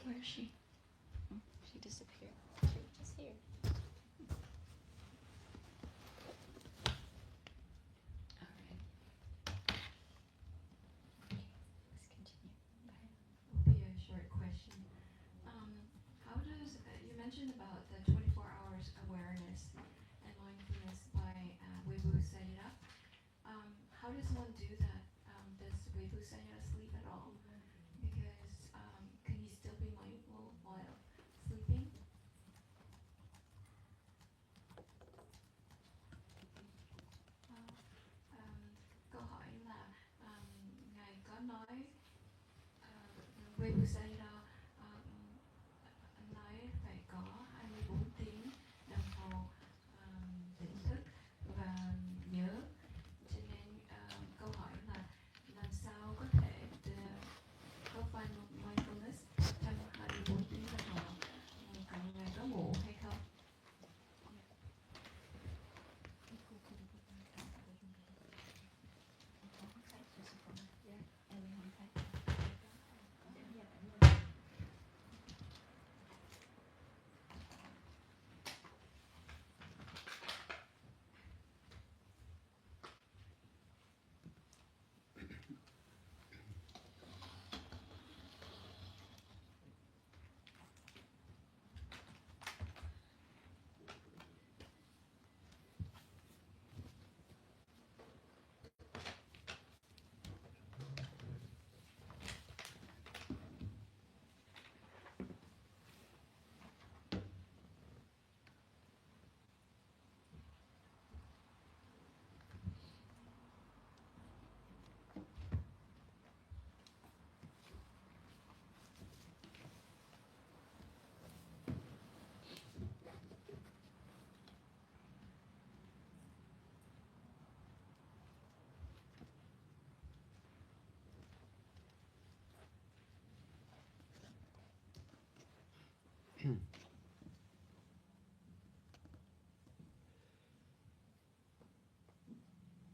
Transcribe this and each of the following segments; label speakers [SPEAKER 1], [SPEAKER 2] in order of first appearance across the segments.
[SPEAKER 1] Where is she? She disappeared. She was here. All right. Okay, let's continue.
[SPEAKER 2] Will be a short question. How does you mentioned about the 24 hours awareness and mindfulness by Weibo Sayadaw? How does one do that? Does Weibo Sayadaw sleep at all? Because can you still be mindful while sleeping? Câu hỏi là ngài có nói Weibo Sayadaw nói phải có 24 tiếng đồng hồ tỉnh thức và nhớ, cho nên câu hỏi là làm sao có thể có mindfulness trong 24 tiếng đồng hồ, còn ngài có ngủ hay không?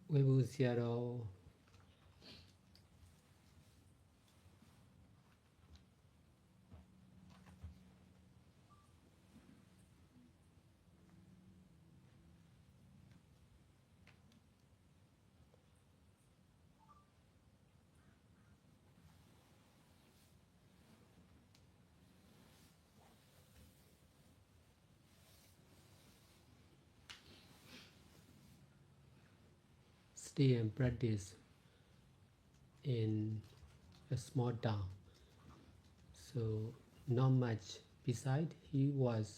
[SPEAKER 3] Weibo Sayadaw stay and practice in a small town. So not much beside. He was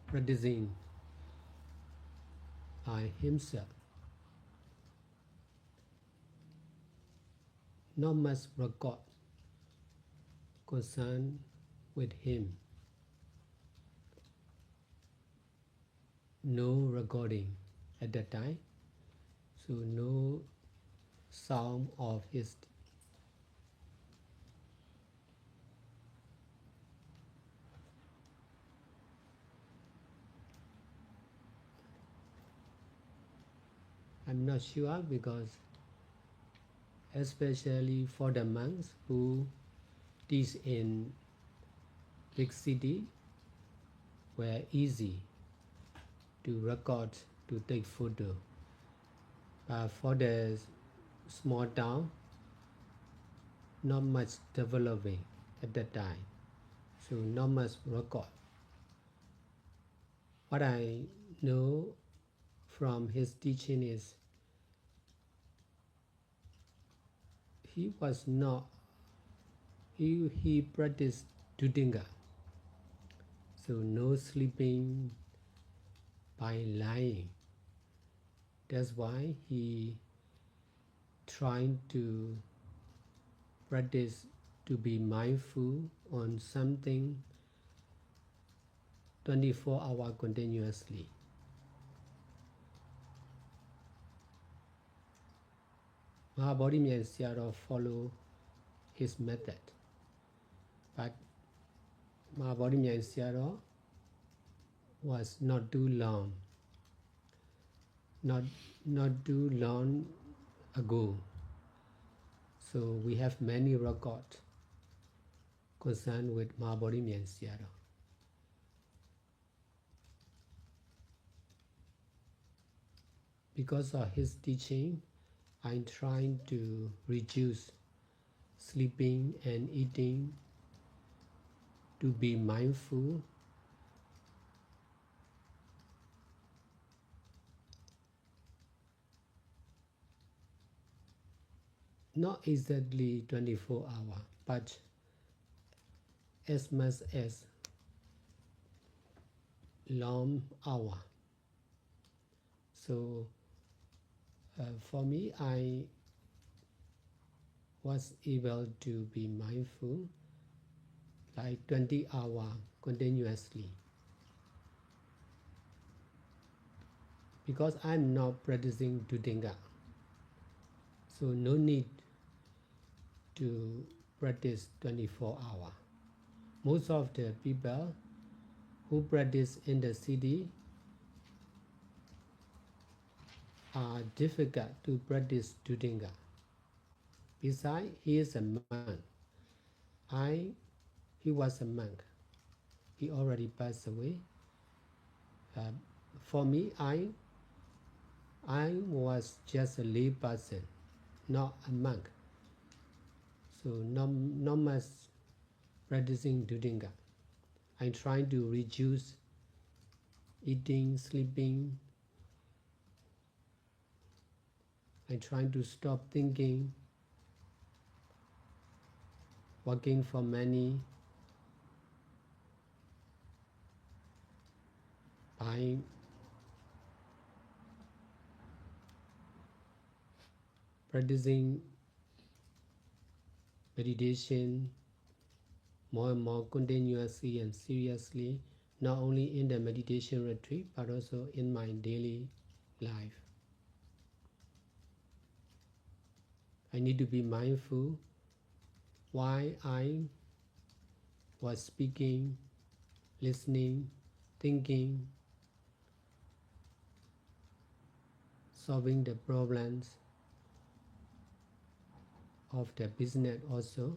[SPEAKER 3] practicing by himself. Not much record concerned with him. No recording at that time, so no sound of his I'm not sure, because especially for the monks who teach in big city were easy to record, to take photo, but for the small town not much developing at that time, so not much record. What I know from his teaching is he was not he practiced Dudinga, so no sleeping by lying. That's why he trying to practice to be mindful on something 24 hours continuously. Mahabodhimya Sayadaw follow his method, but Mahabodhi Sayadaw was not too long, not too long ago. So we have many records concerned with Mahabodhi Sayadaw. Because of his teaching, I'm trying to reduce sleeping and eating, to be mindful, not exactly 24 hours, but as much as long hour. So for me, I was able to be mindful like 20 hours continuously. Because I'm not practicing Dudinga, so no need to practice 24 hours. Most of the people who practice in the city are difficult to practice Dudinga. Besides, he is a monk. He was a monk. He already passed away. For me, I was just a lay person, not a monk. So not much practicing Dudinga. I'm trying to reduce eating, sleeping. I'm trying to stop thinking, working for money, by practicing meditation more and more continuously and seriously, not only in the meditation retreat, but also in my daily life. I need to be mindful why I was speaking, listening, thinking, solving the problems of the business also.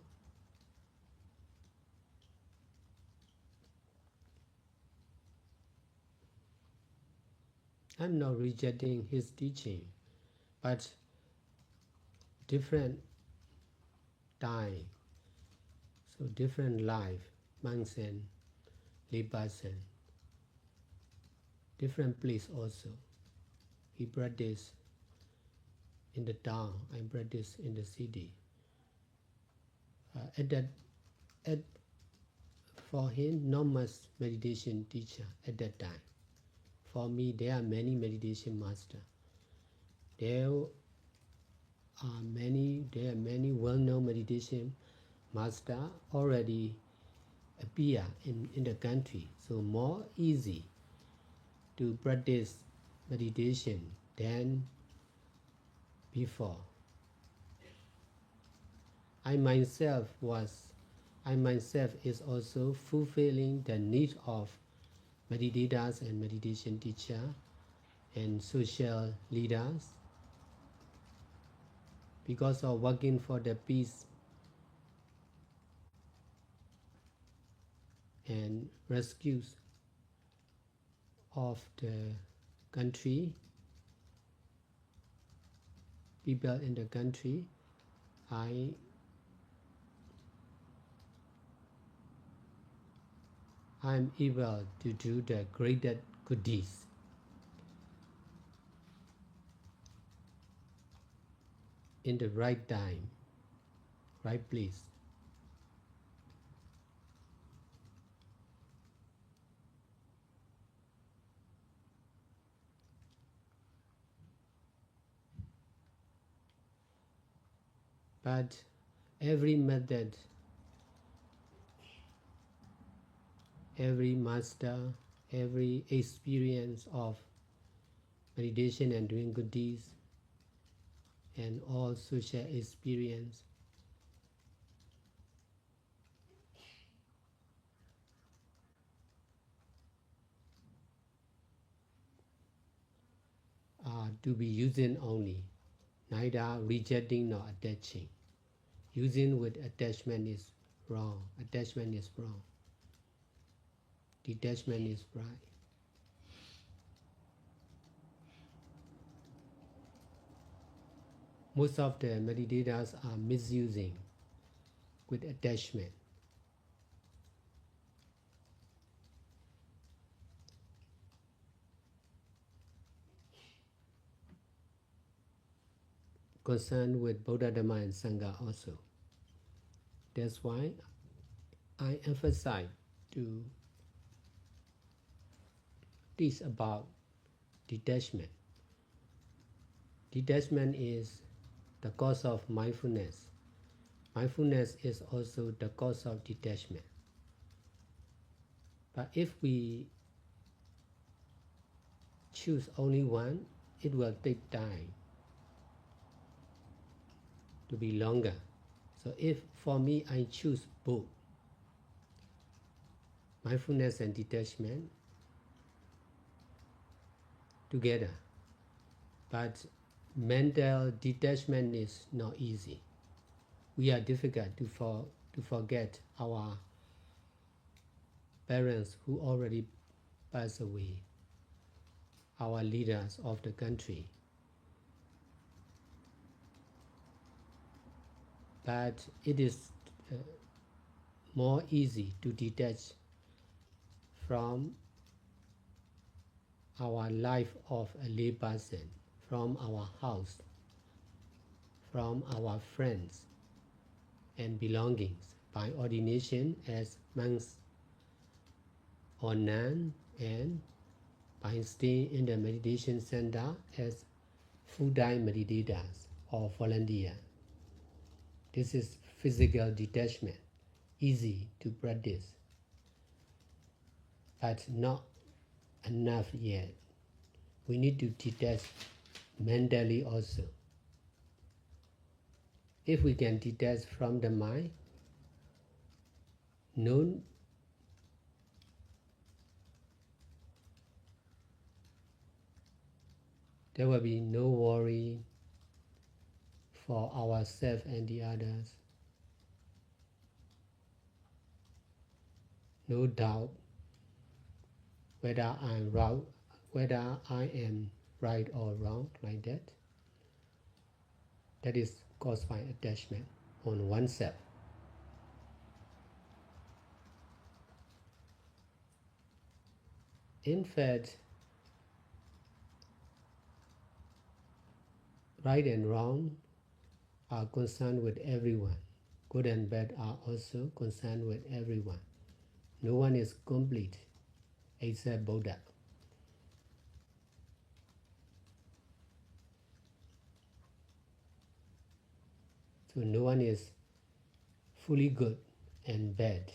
[SPEAKER 3] I'm not rejecting his teaching, but different time, so different life, monks and lay person, different place also. He practice in the town, I practice in the city. For him, not much meditation teacher at that time. For me, there are many meditation masters. There are many well-known meditation masters already appear in the country. So more easy to practice meditation than before. I myself is also fulfilling the need of meditators and meditation teacher and social leaders because of working for the peace and rescues of the country, people in the country. I am able to do the greatest good deeds. In the right time, right place. But every method, every master, every experience of meditation and doing good deeds, and all social experience to be using only, neither rejecting nor attaching. Using with attachment is wrong. Attachment is wrong. Detachment is right. Most of the meditators are misusing with attachment. Concerned with Buddha, Dhamma and Sangha also. That's why I emphasize to teach about detachment. Detachment is the cause of mindfulness. Mindfulness is also the cause of detachment. But if we choose only one, it will take time to be longer. So if for me I choose both, mindfulness and detachment together, but mental detachment is not easy. We are difficult to forget our parents who already passed away, our leaders of the country. But it is more easy to detach from our life of a lay person, from our house, from our friends and belongings by ordination as monks or nuns, and by staying in the meditation center as full-time meditators or volunteers. This is physical detachment, easy to practice, but not enough yet. We need to detach mentally also. If we can detach from the mind, there will be no worry for ourselves and the others, no doubt whether I am right or wrong, like that. That is caused by attachment on oneself. In fact, right and wrong are concerned with everyone. Good and bad are also concerned with everyone. No one is complete except Buddha. So no one is fully good and bad.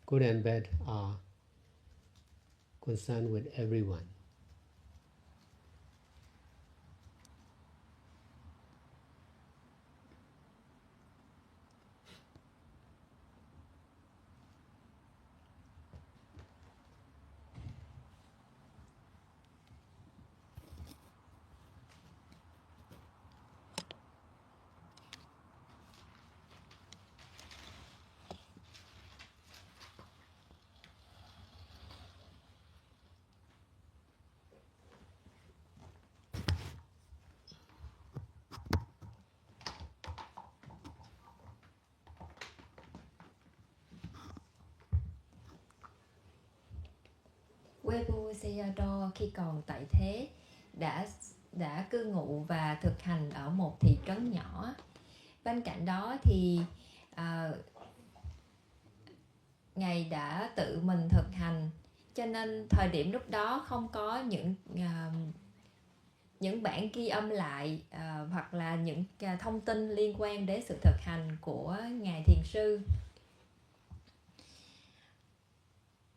[SPEAKER 3] Good and bad are concerned with everyone.
[SPEAKER 4] Webu Sayadaw khi còn tại thế đã cư ngụ và thực hành ở một thị trấn nhỏ. Bên cạnh đó thì Ngài đã tự mình thực hành, cho nên thời điểm lúc đó không có những bản ghi âm lại hoặc là những thông tin liên quan đến sự thực hành của Ngài Thiền Sư.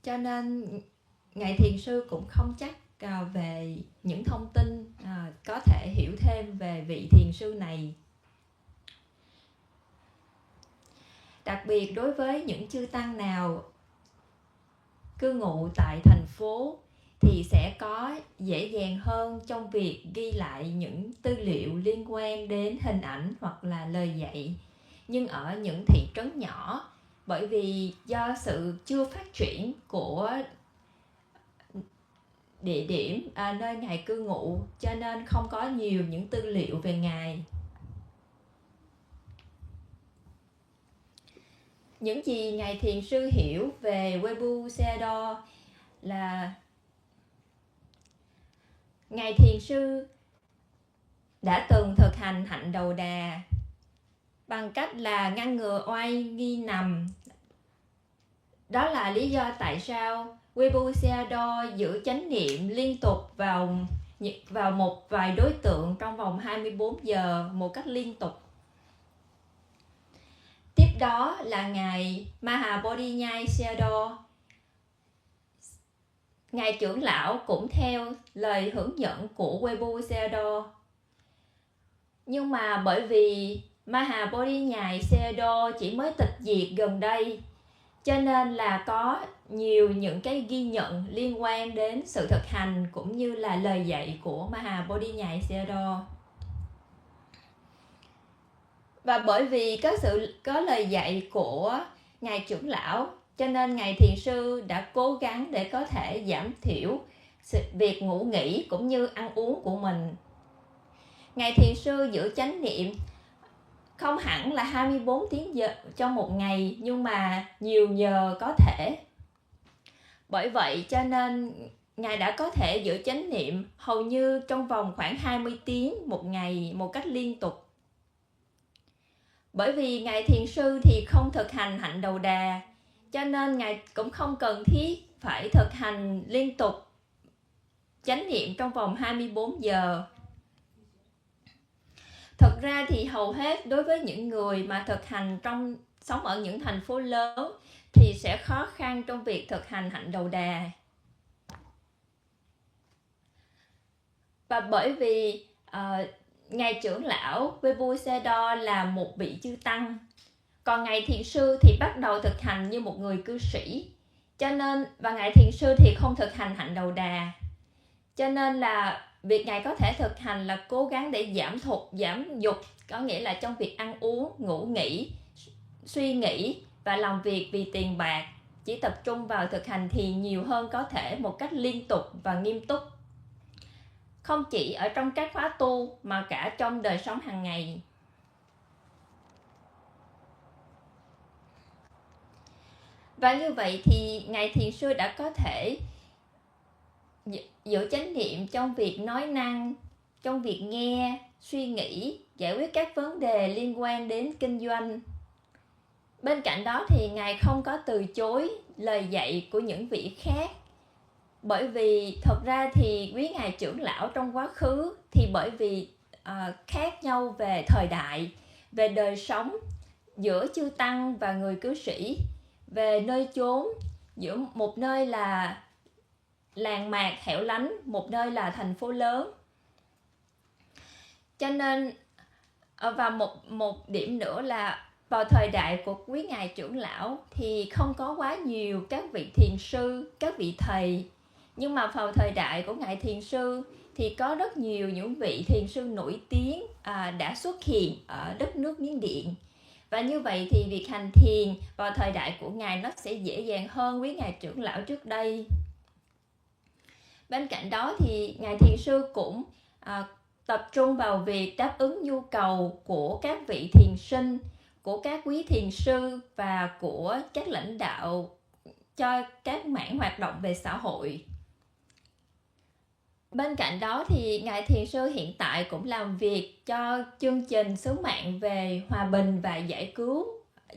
[SPEAKER 4] Cho nên Ngài Thiền Sư cũng không chắc về những thông tin có thể hiểu thêm về vị Thiền Sư này. Đặc biệt đối với những chư tăng nào cư ngụ tại thành phố thì sẽ có dễ dàng hơn trong việc ghi lại những tư liệu liên quan đến hình ảnh hoặc là lời dạy. Nhưng ở những thị trấn nhỏ, bởi vì do sự chưa phát triển của địa điểm nơi Ngài cư ngụ, cho nên không có nhiều những tư liệu về Ngài. Những gì Ngài Thiền sư hiểu về Webu Sayadaw là Ngài Thiền sư đã từng thực hành hạnh đầu đà bằng cách là ngăn ngừa oai nghi nằm. Đó là lý do tại sao Webu Sayadaw giữ chánh niệm liên tục vào một vài đối tượng trong vòng 24 giờ một cách liên tục. Tiếp đó là Ngài Mahabodhinyaya Sayadaw. Ngài trưởng lão cũng theo lời hướng dẫn của Webu Sayadaw. Nhưng mà bởi vì Mahabodhinyaya Sayadaw chỉ mới tịch diệt gần đây, cho nên là có nhiều những cái ghi nhận liên quan đến sự thực hành cũng như là lời dạy của Mahabodhinyaya Sayadaw. Và bởi vì có lời dạy của Ngài trưởng lão, cho nên Ngài Thiền sư đã cố gắng để có thể giảm thiểu việc ngủ nghỉ cũng như ăn uống của mình. Ngài Thiền sư giữ chánh niệm không hẳn là 24 tiếng giờ trong một ngày, nhưng mà nhiều giờ có thể. Bởi vậy cho nên Ngài đã có thể giữ chánh niệm hầu như trong vòng khoảng 20 tiếng một ngày một cách liên tục. Bởi vì Ngài Thiền sư thì không thực hành hạnh đầu đà, cho nên Ngài cũng không cần thiết phải thực hành liên tục chánh niệm trong vòng 24 giờ. Thật ra thì hầu hết đối với những người mà sống ở những thành phố lớn thì sẽ khó khăn trong việc thực hành hạnh đầu đà. Và bởi vì Ngài trưởng lão Webu Sayadaw là một vị chư tăng, còn Ngài Thiền sư thì bắt đầu thực hành như một người cư sĩ, cho nên và Ngài Thiền sư thì không thực hành hạnh đầu đà, cho nên là việc Ngài có thể thực hành là cố gắng để giảm dục, có nghĩa là trong việc ăn uống, ngủ nghỉ, suy nghĩ và làm việc vì tiền bạc, chỉ tập trung vào thực hành thiền nhiều hơn có thể một cách liên tục và nghiêm túc. Không chỉ ở trong các khóa tu mà cả trong đời sống hàng ngày. Và như vậy thì Ngài Thiền sư đã có thể giữ chánh niệm trong việc nói năng, trong việc nghe, suy nghĩ, giải quyết các vấn đề liên quan đến kinh doanh. Bên cạnh đó thì Ngài không có từ chối lời dạy của những vị khác. Bởi vì thật ra thì quý Ngài trưởng lão trong quá khứ thì bởi vì khác nhau về thời đại, về đời sống giữa chư tăng và người cư sĩ, về nơi chốn, giữa một nơi là làng mạc hẻo lánh, một nơi là thành phố lớn. Cho nên và một điểm nữa là vào thời đại của quý Ngài trưởng lão thì không có quá nhiều các vị thiền sư, các vị thầy. Nhưng mà vào thời đại của Ngài Thiền sư thì có rất nhiều những vị thiền sư nổi tiếng đã xuất hiện ở đất nước Miến Điện. Và như vậy thì việc hành thiền vào thời đại của Ngài nó sẽ dễ dàng hơn với Ngài trưởng lão trước đây. Bên cạnh đó thì Ngài Thiền sư cũng tập trung vào việc đáp ứng nhu cầu của các vị thiền sinh, của các quý thiền sư và của các lãnh đạo cho các mảng hoạt động về xã hội. Bên cạnh đó thì Ngài Thiền sư hiện tại cũng làm việc cho chương trình sứ mạng về hòa bình và giải cứu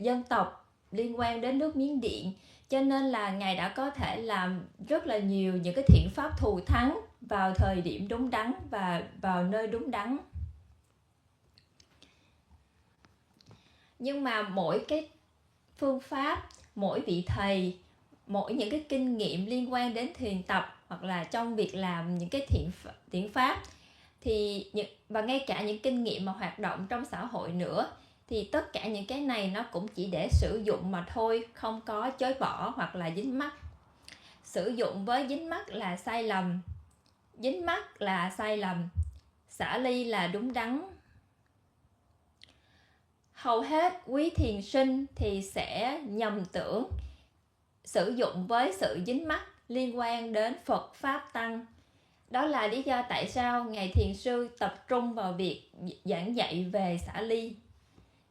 [SPEAKER 4] dân tộc liên quan đến nước Miến Điện. Cho nên là Ngài đã có thể làm rất là nhiều những cái thiện pháp thù thắng vào thời điểm đúng đắn và vào nơi đúng đắn. Nhưng mà mỗi cái phương pháp, mỗi vị thầy, mỗi những cái kinh nghiệm liên quan đến thiền tập hoặc là trong việc làm những cái thiện pháp thì và ngay cả những kinh nghiệm mà hoạt động trong xã hội nữa, thì tất cả những cái này nó cũng chỉ để sử dụng mà thôi, không có chối bỏ hoặc là dính mắc. Sử dụng với dính mắc là sai lầm. Dính mắc là sai lầm. Xả ly là đúng đắn. Hầu hết quý thiền sinh thì sẽ nhầm tưởng sử dụng với sự dính mắc liên quan đến Phật Pháp Tăng. Đó là lý do tại sao Ngài Thiền Sư tập trung vào việc giảng dạy về xả ly.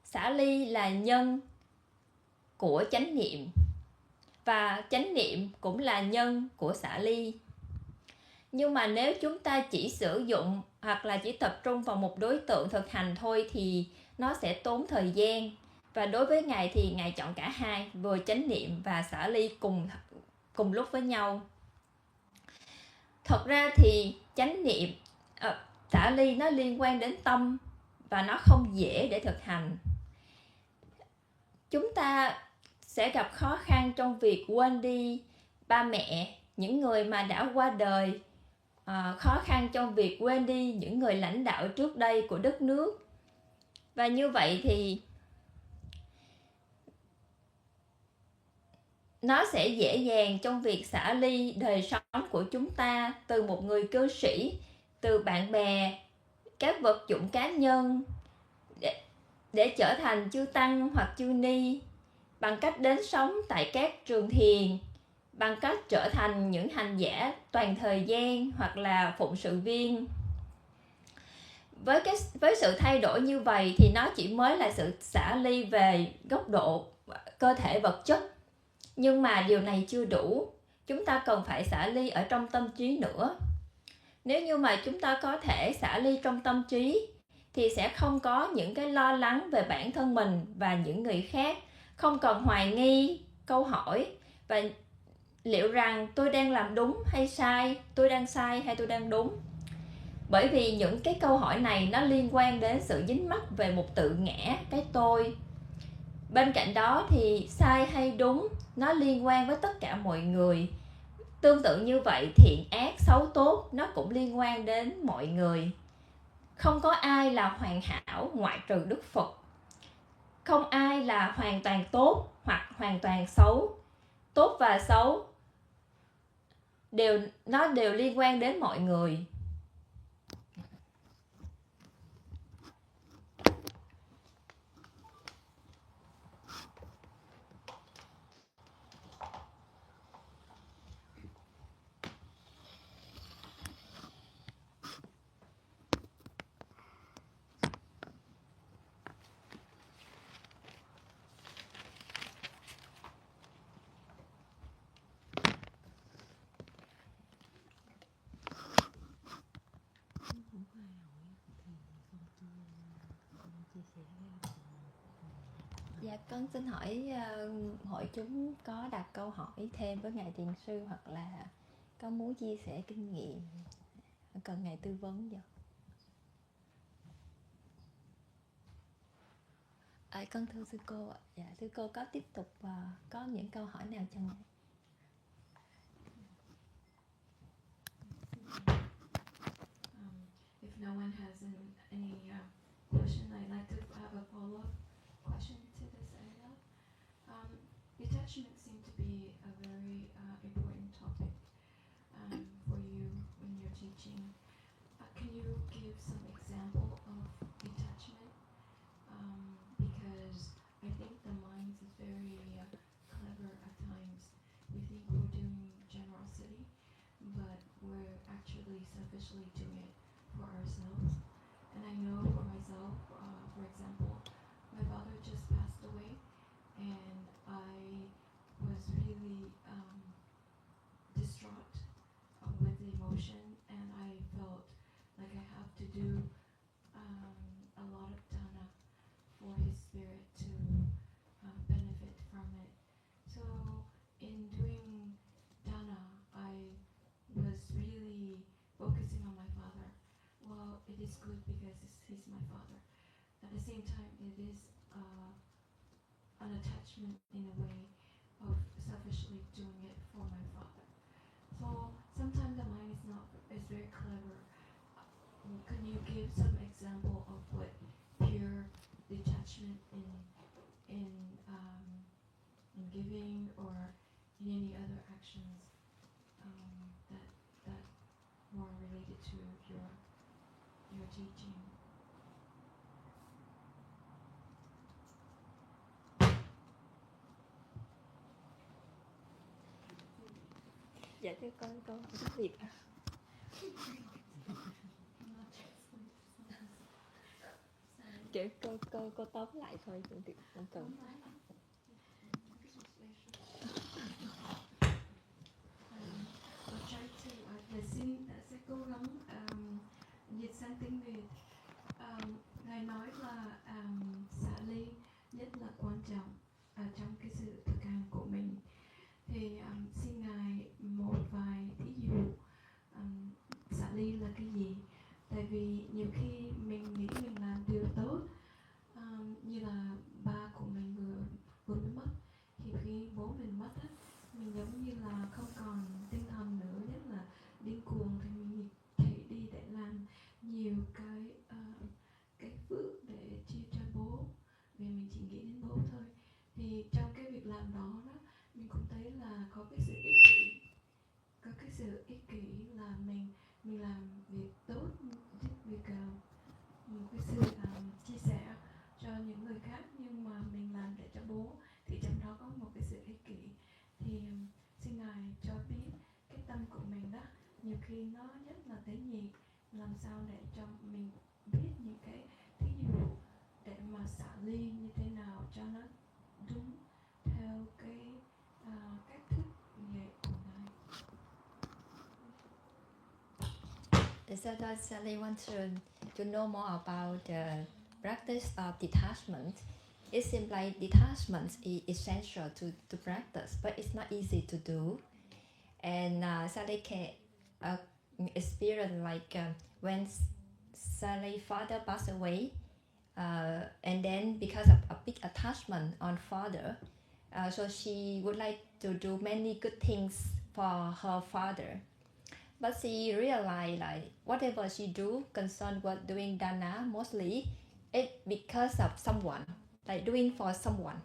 [SPEAKER 4] Xả ly là nhân của chánh niệm, và chánh niệm cũng là nhân của xả ly. Nhưng mà nếu chúng ta chỉ sử dụng hoặc là chỉ tập trung vào một đối tượng thực hành thôi thì nó sẽ tốn thời gian. Và đối với Ngài thì Ngài chọn cả hai, vừa chánh niệm và xả ly cùng lúc với nhau. Thật ra thì chánh niệm, xả ly nó liên quan đến tâm và nó không dễ để thực hành. Chúng ta sẽ gặp khó khăn trong việc quên đi ba mẹ, những người mà đã qua đời, khó khăn trong việc quên đi những người lãnh đạo trước đây của đất nước. Và như vậy thì nó sẽ dễ dàng trong việc xả ly đời sống của chúng ta từ một người cư sĩ, từ bạn bè, các vật dụng cá nhân để trở thành chư tăng hoặc chư ni, bằng cách đến sống tại các trường thiền, bằng cách trở thành những hành giả toàn thời gian hoặc là phụng sự viên. Với sự thay đổi như vậy thì nó chỉ mới là sự xả ly về góc độ cơ thể vật chất. Nhưng mà điều này chưa đủ. Chúng ta cần phải xả ly ở trong tâm trí nữa. Nếu như mà chúng ta có thể xả ly trong tâm trí thì sẽ không có những cái lo lắng về bản thân mình và những người khác, không còn hoài nghi câu hỏi và liệu rằng tôi đang làm đúng hay sai, tôi đang sai hay tôi đang đúng. Bởi vì những cái câu hỏi này nó liên quan đến sự dính mắc về một tự ngã, cái tôi. Bên cạnh đó thì sai hay đúng nó liên quan với tất cả mọi người. Tương tự như vậy, thiện ác, xấu tốt nó cũng liên quan đến mọi người. Không có ai là hoàn hảo ngoại trừ Đức Phật. Không ai là hoàn toàn tốt hoặc hoàn toàn xấu. Tốt và xấu nó đều liên quan đến mọi người. Dạ, con xin hỏi hội chúng có đặt câu hỏi thêm với Ngài Thiền Sư hoặc là có muốn chia sẻ kinh nghiệm, cần Ngài tư vấn chưa? Con thưa sư cô ạ. Dạ, sư cô có tiếp tục có những câu hỏi nào cho Ngài?
[SPEAKER 2] If no one has any question, I'd like to have a follow-up question to this area. Detachment seems to be a very important topic for you when you're teaching. Can you give some example of detachment? Because I think the mind is very clever at times. We think we're doing generosity, but we're actually selfishly doing it for ourselves. And I know for myself, for example, my father just passed away, and I was really distraught with the emotion, and I felt like I have to do a lot of dana for his spirit to benefit from it. So in doing dana, I was really focusing on my father. Well, it is good because he's my father. At the same time, it is an attachment in a way of selfishly doing it for my father. So sometimes the mind is very clever. Can you give some example of what pure detachment in giving or in any other actions your teaching.
[SPEAKER 4] Dạ thưa con giúp việc. Kiểu cô tóm lại thôi cũng được, không cần.
[SPEAKER 2] Tôi try to sẽ cố gắng dịch sang tiếng Việt. Ngài nói là xả ly rất là quan trọng trong cái sự thực hành của mình. Thì xin Ngài một vài thí dụ xả ly là cái gì. Tại vì nhiều khi mình nghĩ mình làm điều tốt, như là ba của mình vừa mới mất. Thì khi bố mình mất á, mình giống như là không còn tinh thần nữa, nhất là điên cuồng, thì mình chạy đi để làm nhiều cái phước để chia cho bố, vì mình chỉ nghĩ đến bố thôi. Thì trong cái việc làm đó mình cũng thấy là có cái sự ích kỷ, là mình làm việc tốt, giúp việc một cái sự chia sẻ cho những người khác, nhưng mà mình làm để cho bố, thì trong đó có một cái sự ích kỷ. Thì xin Ngài cho biết cái tâm của mình đó, nhiều khi nó rất là tế nhị, làm sao để cho mình biết những cái thí dụ để mà xả ly như thế nào cho nó đúng theo cái cách thức dạy của Ngài.
[SPEAKER 4] So does Sally want to know more about the practice of detachment? It seems like detachment is essential to practice, but it's not easy to do. And Sally can experience like when Sally's father passed away, and then because of a big attachment on father, so she would like to do many good things for her father. But she realized like whatever she do concerned with doing dana, mostly it because of someone, like doing for someone.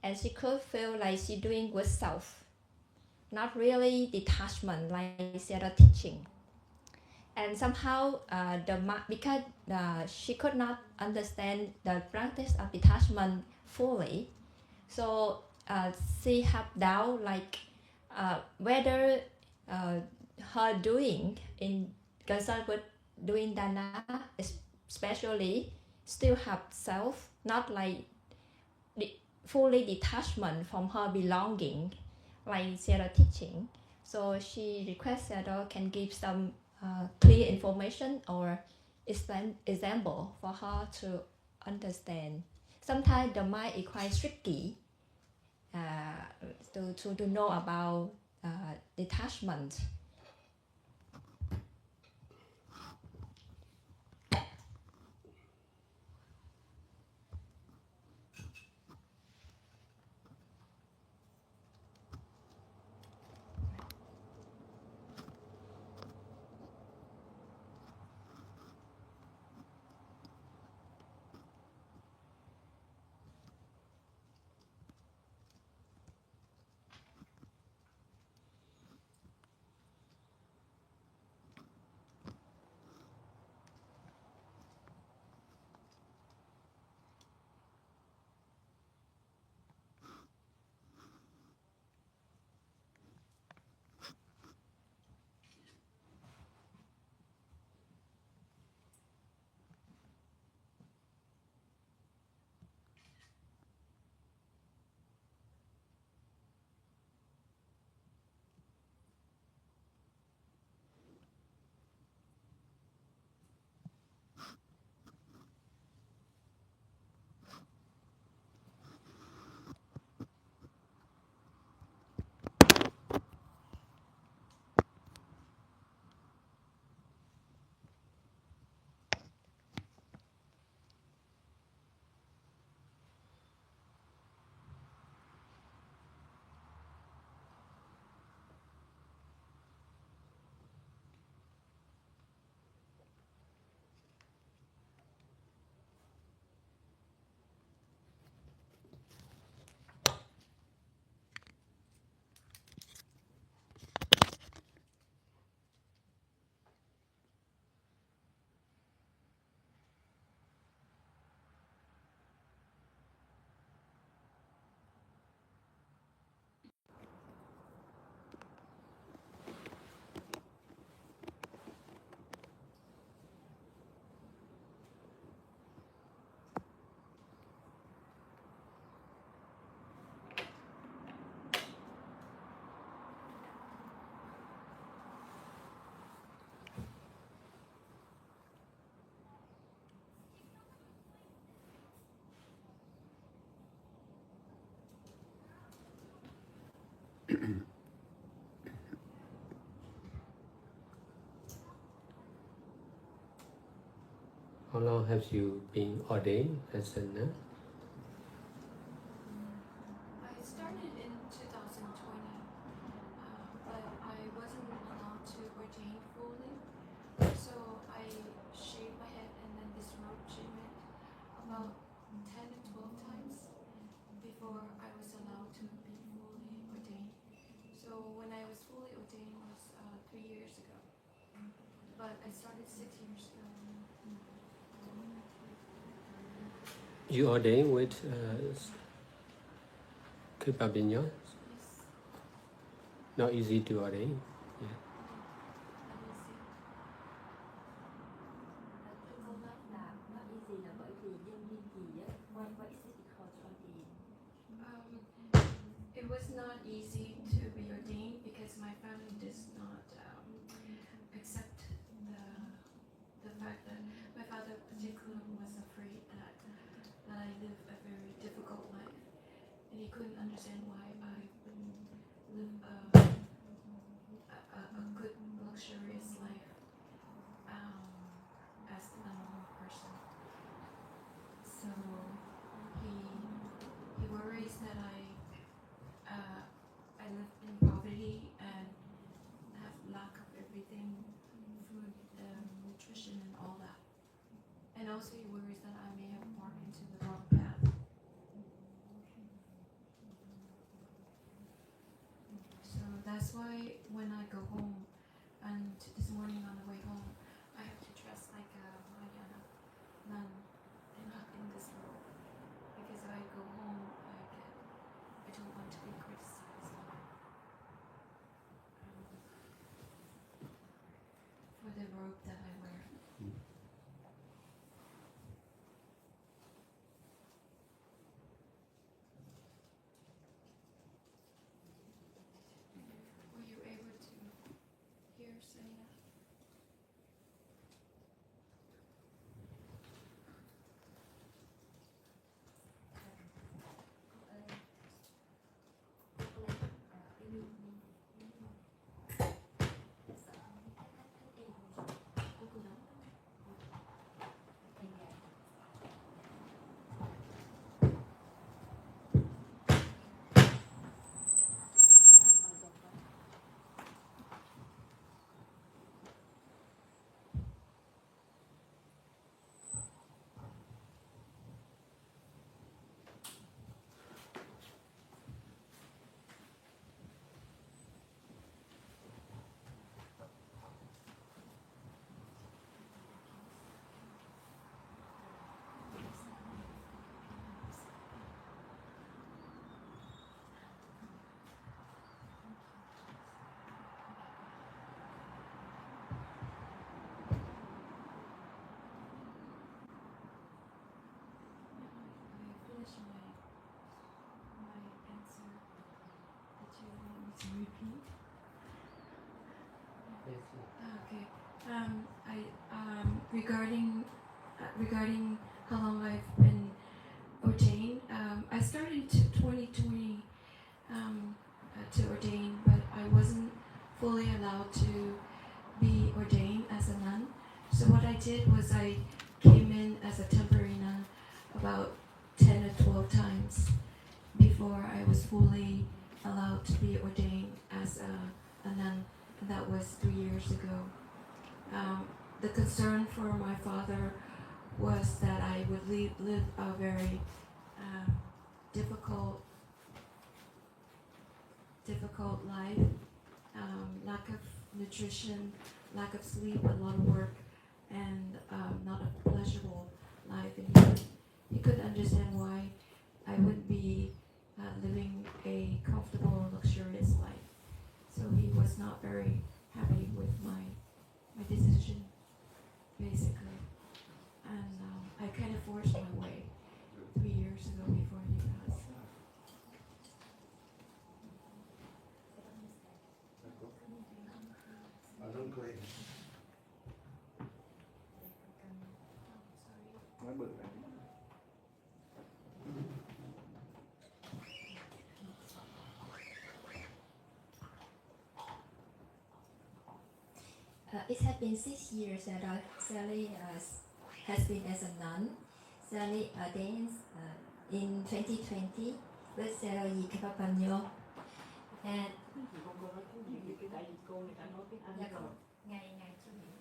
[SPEAKER 4] And she could feel like she doing with self, not really detachment like Sarah teaching. And somehow because she could not understand the practice of detachment fully, so she have doubt like whether her doing in concern with doing dana, especially still have self, not like fully detachment from her belonging, like Sarah teaching. So she requests Sarah can give some clear information or example for her to understand. Sometimes the mind is quite tricky to know about detachment.
[SPEAKER 3] How long have you been ordained as a nun?
[SPEAKER 2] I started in 2020, but I wasn't allowed to ordain fully. So I shaved my head and then this robe treatment about 10 to 12 times before I was allowed to be fully ordained. So when I was fully ordained was 3 years ago. But I started 6 years ago.
[SPEAKER 3] You ordained with Kipabinyo?
[SPEAKER 2] Yes.
[SPEAKER 3] Not easy to ordain.
[SPEAKER 2] Let me see.
[SPEAKER 4] Câu nói là nó easy là bởi vì dân Kiên Trì á, why is it because ordained?
[SPEAKER 2] It was not easy to be ordained because my family does not accept the fact that my father particularly was afraid that I live a very difficult life, and he couldn't understand why I wouldn't live a good luxurious life as a normal person. So he worries that I live in poverty and have lack of everything, food, nutrition, and all that. And also he worries that I may have walked into the wrong path. So that's why when I go home, and this morning on the way home, I have to dress like a Mahayana nun and not in this robe. Because if I go home, I don't want to be criticized for the robe that I wear. Were you able to hear Selena? I finished my answer that you want me to repeat. Okay. Regarding how long I've been ordained, I started 2020 to ordain, but I wasn't fully allowed to be ordained as a nun. So what I did was I came in as a temporary nun about 10 or 12 times before I was fully allowed to be ordained as a nun, and that was 3 years ago. The concern for my father was that I would live a very difficult life, lack of nutrition, lack of sleep, a lot of work, and not a pleasurable life. And he couldn't understand why I wouldn't be living a comfortable, luxurious life. So he was not very happy with my decision, basically. And I kind of forced my way 3 years ago before he passed.
[SPEAKER 4] It has been 6 years that Sally has been as a nun. Sally ordained in 2020 with Sarah Yi Kipapanyo. And ngày chủ nhiệm.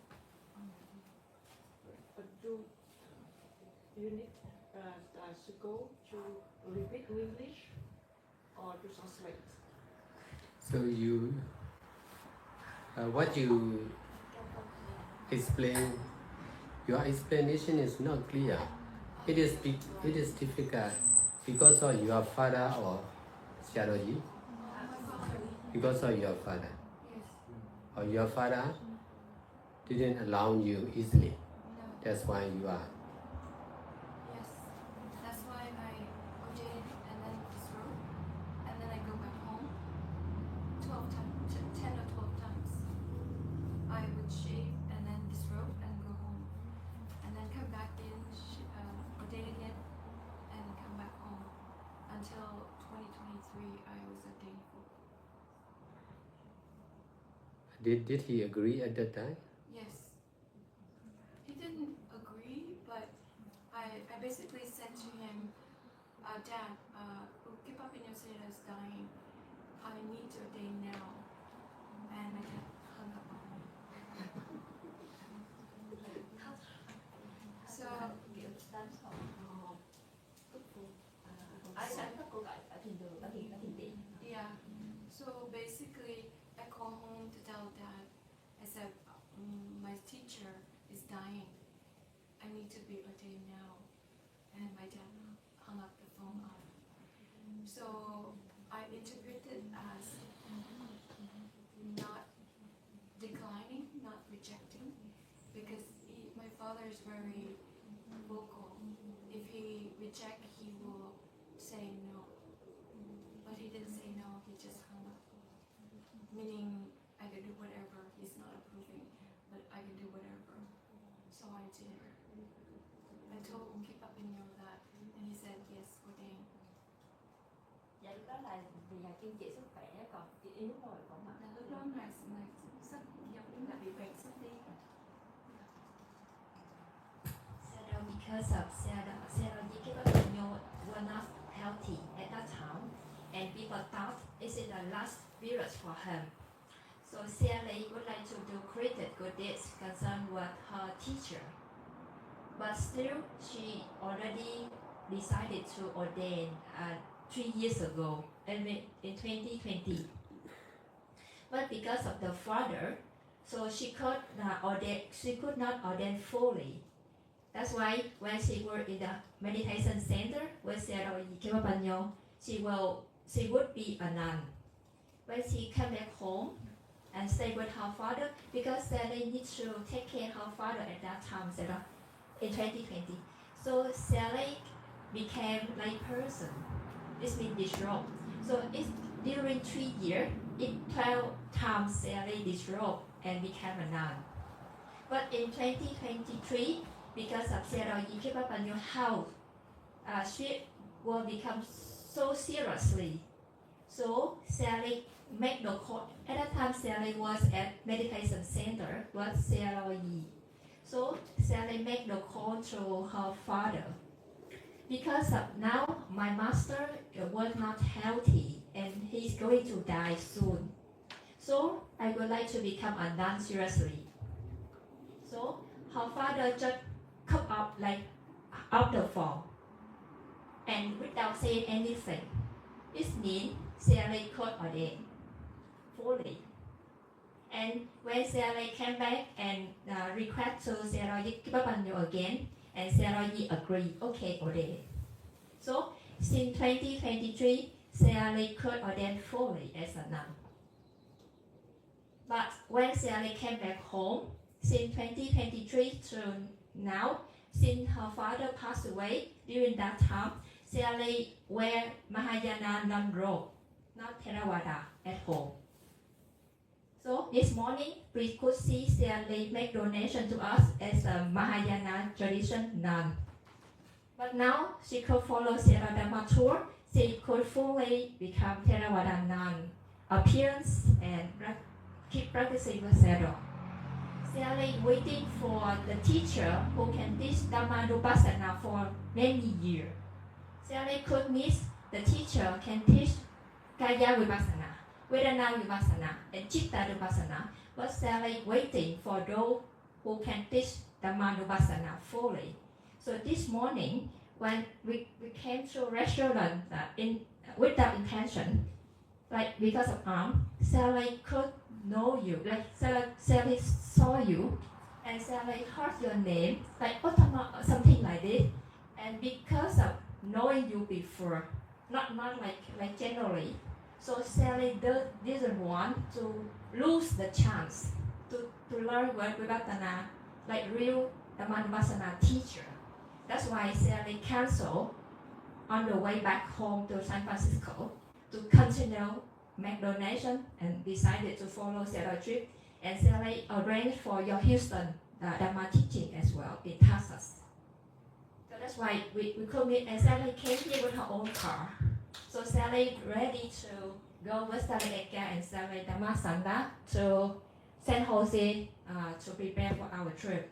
[SPEAKER 5] Do you need to go to repeat in English or to translate?
[SPEAKER 3] So you, what you explain, your explanation is not clear. It is difficult because of your father or Shadoji. Because of your father. Or your father didn't allow you easily. That's why you are.
[SPEAKER 2] Yes, that's why I ordained and then disrobe, and then I go back home 12 times, 10 or 12 times. I would shave and then disrobe and go home, and then come back in, ordain again, and come back home until 2023. I was ordained full.
[SPEAKER 3] Did he agree at that time?
[SPEAKER 2] Yes. He didn't agree, but I basically said to him, Dad, Kipapanyo Sera is dying. I need to ordain now. And my dad hung up on me. So, yeah. So basically, I call home to tell Dad, I said, my teacher is dying. I need to be ordained now. And my dad hung up the phone off. So I interpreted as not declining, not rejecting, because my father is very vocal. If he rejects, he will say no. But he didn't say no, he just hung up. Meaning I could do whatever, he's not approving, but I can do whatever. So I did. I told him, keep up in your that, and he said, yes, ordain.
[SPEAKER 4] Dạ lúc đó là vì kiên trì sức khỏe, còn yếu rồi còn mặt.
[SPEAKER 2] Lúc đó ngài sắp giống như là bị bệnh sắp đi.
[SPEAKER 4] So because of Sarah Yi Kipapanyo were not healthy at that time, and people thought this is the last period for him. So Sally would like to do creative good deeds concerned with her teacher. But still, she already decided to ordain 3 years ago, in 2020. But because of the father, so she could not ordain fully. That's why when she worked in the meditation center with Sarah Yi Kipapanyo, she would be a nun. When she came back home and stayed with her father, because Sally needs to take care of her father at that time, in 2020. So Sally became lay person. This means disrobe. So during 3 years, 12 times Sally disrobe and became a nun. But in 2023, because of Sarah Yi Kipapanyo health, she will become so seriously. So Sally made no call. At that time, Sally was at meditation center with Sarah Yi. So Sally made no call to her father. Because of now, my master was not healthy and he's going to die soon. So I would like to become a nun seriously. So her father just come up like out the phone and without saying anything. It means Sally could ordain fully. And when Sally came back and request to Sarah Yi Kipapanyo again, and Sarah Yi agreed, okay, ordain. So since 2023, Sally could ordain fully as a nun. But when Sally came back home, since 2023 to now, since her father passed away, during that time, Sally wear Mahayana nun robe, not Theravada, at home. So this morning, we could see Sally make donation to us as a Mahayana tradition nun. But now she could follow Sera Dhamma tour. She could fully become Theravada nun, appearance and keep practicing with Sera. Sally waiting for the teacher who can teach Dhammanupassana for many years. Sally could miss the teacher can teach Kaya Vipassana, Vedana Vipassana, and Chitta Vipassana, but Sally waiting for those who can teach Dhammanupassana fully. So this morning, when we came to a restaurant without intention, like because of Sally could know you, like Sally saw you, and Sally heard your name, like Ottama or something like this, and because of knowing you before, not like generally, so Sally didn't want to lose the chance to learn what Vipassana, like real Dhammanupassana teacher. That's why Sally canceled on the way back home to San Francisco to continue make donation and decided to follow Sarah's trip. And Sally arranged for your Houston Dhamma teaching as well in Texas. So that's why we could meet, and Sally came here with her own car. So Sally ready to go with Sally Eka and Sally Dhammasanta to San Jose to prepare for our trip.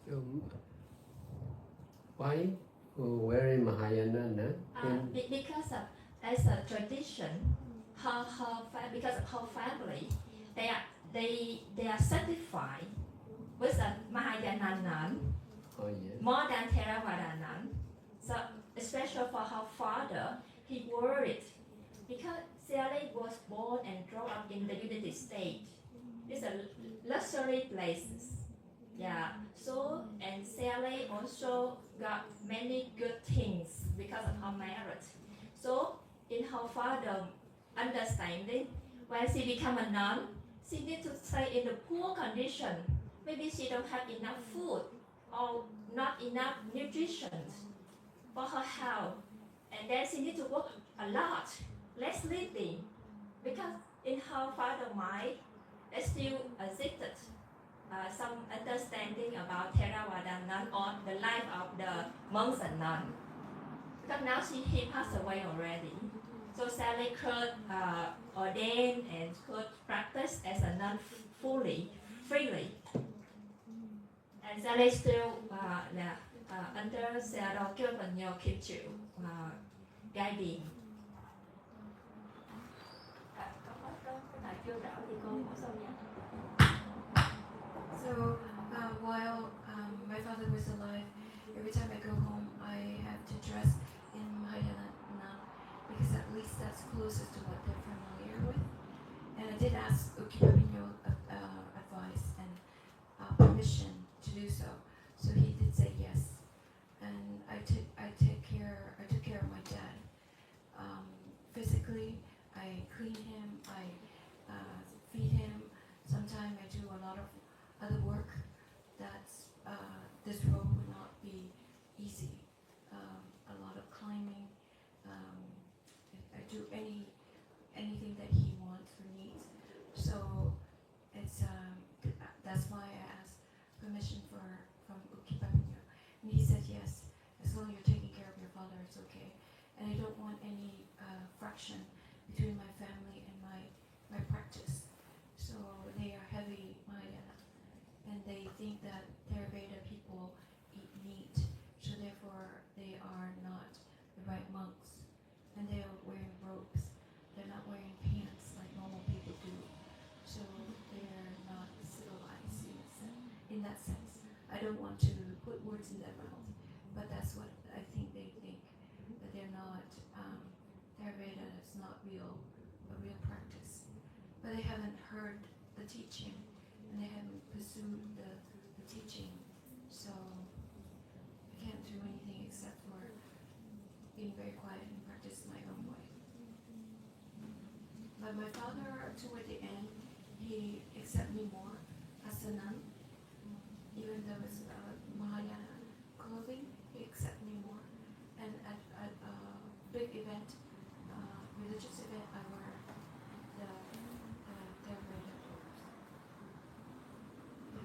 [SPEAKER 3] So why wearing Mahayana?
[SPEAKER 4] Because as a tradition, because of her family, they are certified with a Mahayana nun,
[SPEAKER 3] Oh yes.
[SPEAKER 4] more than Theravada nun. So especially for her father, he worried because Sally was born and grown up in the United States. These are luxury places. Yeah. So and Sally also got many good things because of her marriage. So in her father understanding, when she become a nun, she need to stay in a poor condition. Maybe she don't have enough food or not enough nutrition for her health, and then she need to work a lot, less living, because in her father's mind, there still existed some understanding about Theravada nun or the life of the monks and nuns. Because now he passed away already. So Sally could ordain and could practice as a nun freely. And Sally still under Sarah Kyopanyo Kimchu guiding.
[SPEAKER 2] So while my father was alive, every time I go home, I have to dress in Mahayana nun because at least that's closest to what they're familiar with. And I did ask Ukipamino advice and permission to do so. So he did say yes, and I took care of my dad. Physically, I clean him, I feed him. Sometimes I do a lot of other work. That's this road would not be easy. A lot of climbing. I do anything that he wants or needs. So it's that's why I asked permission from Ukipamino, and he said yes. As long as you're taking care of your father, it's okay. And I don't want any fraction between my family and my practice. So they are heavy Mahayana, and they think that Theravada people eat meat, so therefore they are not the right monks, and they are wearing robes. They're not wearing pants like normal people do, so they're not civilized in that sense. I don't want to put words in their mouth, but that's what I think they think, that they're not, Theravada is not a real practice. But they haven't heard the teaching, and they haven't pursued the teaching, so I can't do anything except for being very quiet and practice my own way. But my father, toward the end, he accepted me more as a nun, even though it's Mahayana clothing, he accepted me more. And at a big event, religious event, I wear the Theravada robes. Yeah.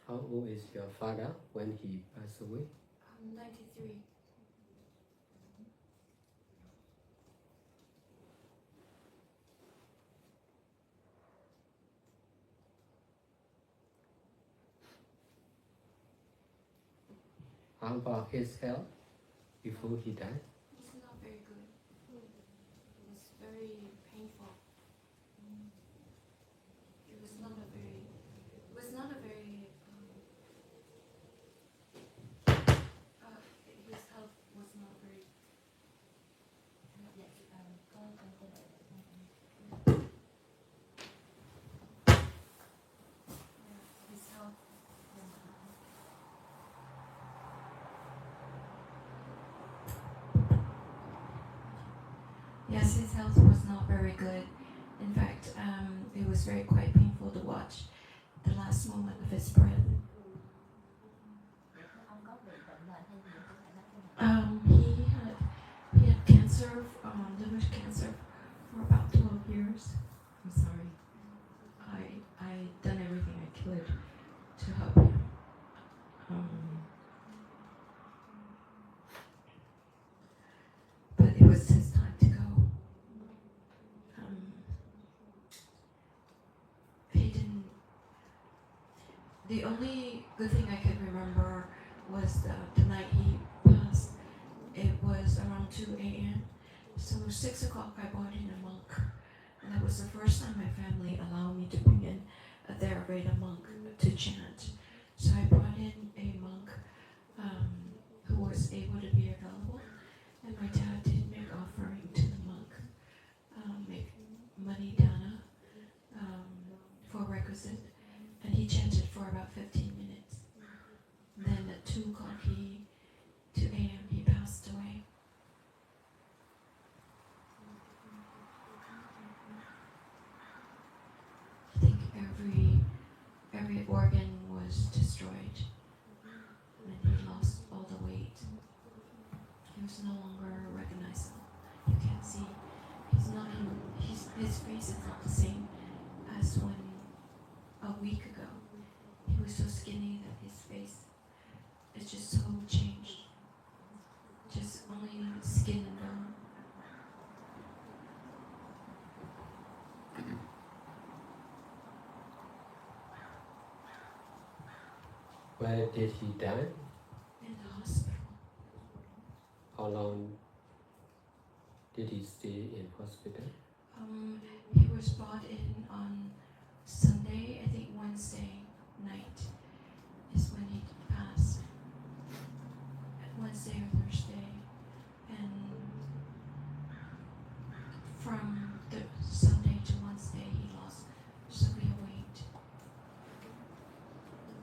[SPEAKER 3] How old is your father when he passed away?
[SPEAKER 2] 93.
[SPEAKER 3] How about his health before he died?
[SPEAKER 2] It's not very good. It's very painful. It was not a very. His health was not very. His health. Yes, his health was not very good. In fact, it was very quite painful to watch the last moment of his breath. He had cancer, liver cancer, for about 12 years. I'm sorry. I done everything I could to help him. But it was his time to go. He didn't. The only good thing I could remember was the night he passed. It was around 2 a.m. So 6 o'clock I brought in a monk. And that was the first time my family allowed me to bring in a Theravada monk to chant. So I brought in a monk who was able to be available. And my dad did make offering to the monk, make money dana for requisite. And he chanted for about 15 minutes. Then at 2 o'clock 2 a.m. he passed away. I think every organ was destroyed, and he lost all the weight. He was no longer recognizable. You can't see. His face is not the same as when a week ago. He was so skinny that his face is just so changed. Just only skin and bone.
[SPEAKER 3] Where did he die?
[SPEAKER 2] In the hospital.
[SPEAKER 3] How long did he stay in hospital?
[SPEAKER 2] He was brought in on Sunday, I think Wednesday night is when he passed. Wednesday or Thursday. And from the Sunday to Wednesday he lost severe weight.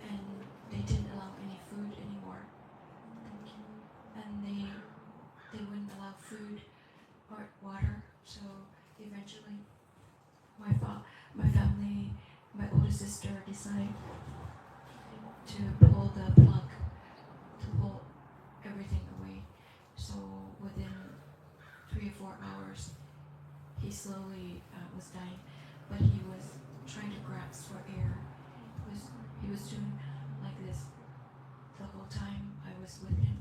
[SPEAKER 2] And they didn't allow any food anymore. And they wouldn't allow food or water, so eventually my family, my older sister decided to pull the plug, to pull everything away. So within 3 or 4 hours, he slowly was dying, but he was trying to grasp for air. He was doing like this the whole time I was with him.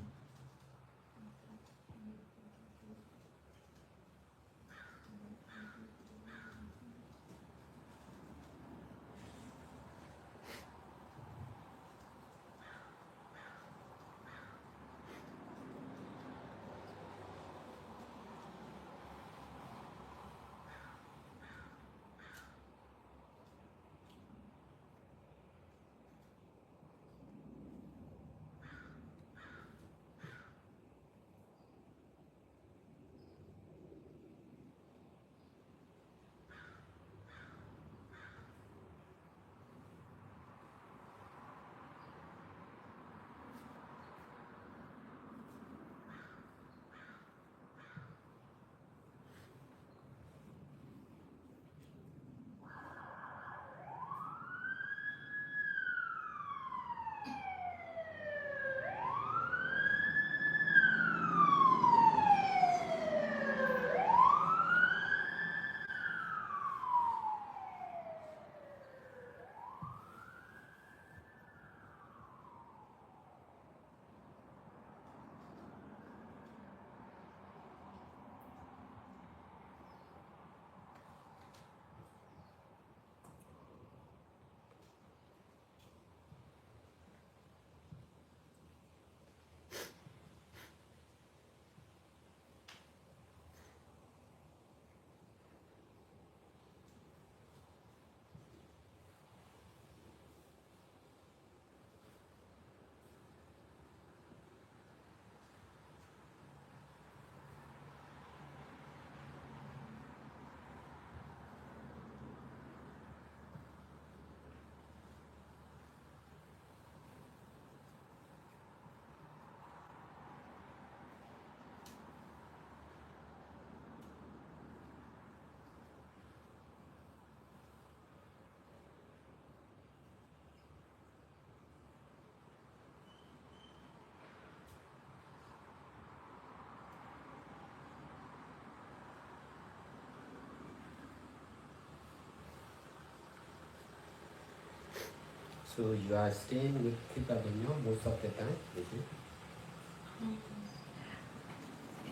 [SPEAKER 3] So you are staying with Kipabenyo most of the time, is it?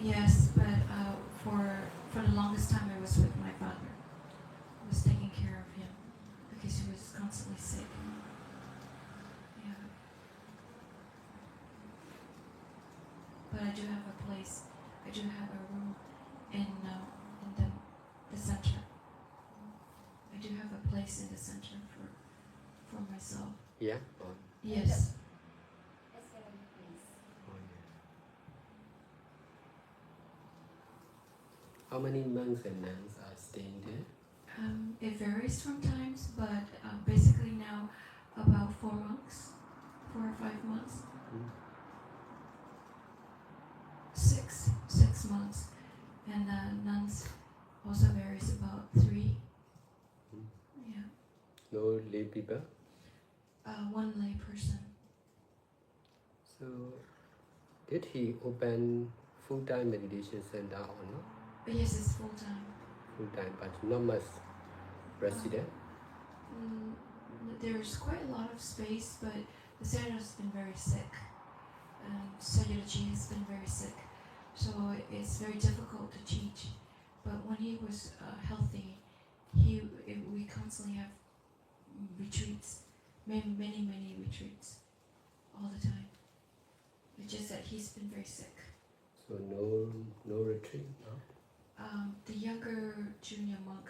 [SPEAKER 2] Yes, but for the longest time I was with my father. I was taking care of him because he was constantly sick. Yeah. But I do have a place. I do have a room in the center. I do have a place in the center for myself.
[SPEAKER 3] Yeah. Oh,
[SPEAKER 2] Yes.
[SPEAKER 3] oh, yeah. How many monks and nuns are staying there?
[SPEAKER 2] It varies from times, but basically now about 4 months, 4 or 5 months.
[SPEAKER 3] Mm.
[SPEAKER 2] 6 months, and nuns also varies about 3.
[SPEAKER 3] Mm.
[SPEAKER 2] Yeah,
[SPEAKER 3] No lay people?
[SPEAKER 2] one lay person.
[SPEAKER 3] So did he open full-time meditation center or not?
[SPEAKER 2] But yes, it's full time.
[SPEAKER 3] Full-time, but not much resident?
[SPEAKER 2] There's quite a lot of space, but the center has been very sick. Sayadaji has been very sick, so it's very difficult to teach. But when he was healthy, we constantly have retreats, many retreats, all the time. It's just that he's been very sick.
[SPEAKER 3] So no retreat, no?
[SPEAKER 2] The younger junior monk,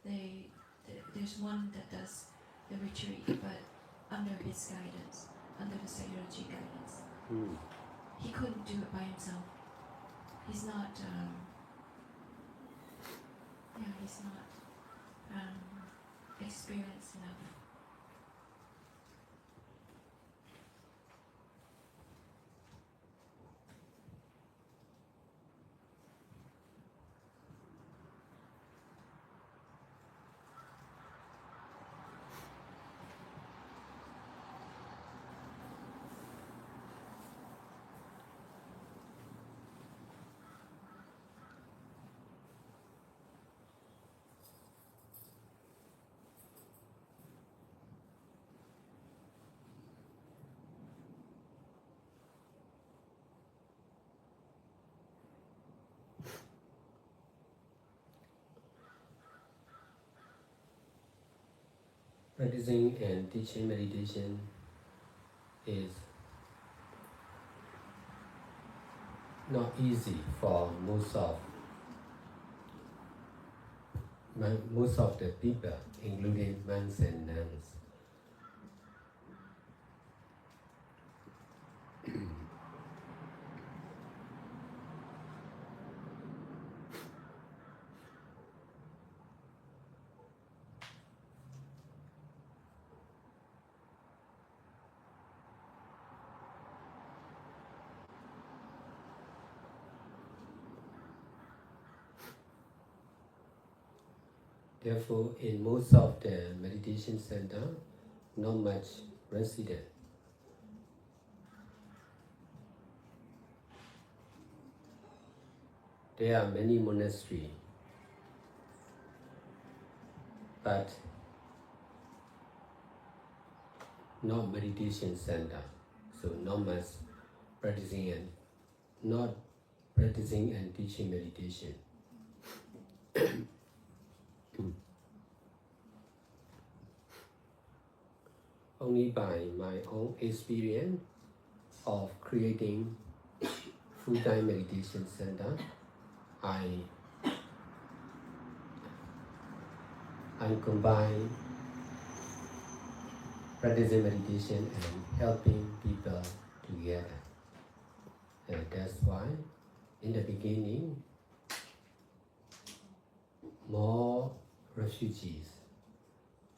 [SPEAKER 2] there's one that does the retreat, but under his guidance, under the Sayadaji guidance.
[SPEAKER 3] Mm.
[SPEAKER 2] He couldn't do it by himself. He's not, he's not experienced enough.
[SPEAKER 3] Practicing and teaching meditation is not easy for most of the people, including monks and nuns. Therefore, in most of the meditation center, not much resident. There are many monasteries, but not meditation center. So not much practicing and not practicing and teaching meditation. Only by my own experience of creating full-time meditation center, I combine practicing meditation and helping people together. And that's why in the beginning, more refugees,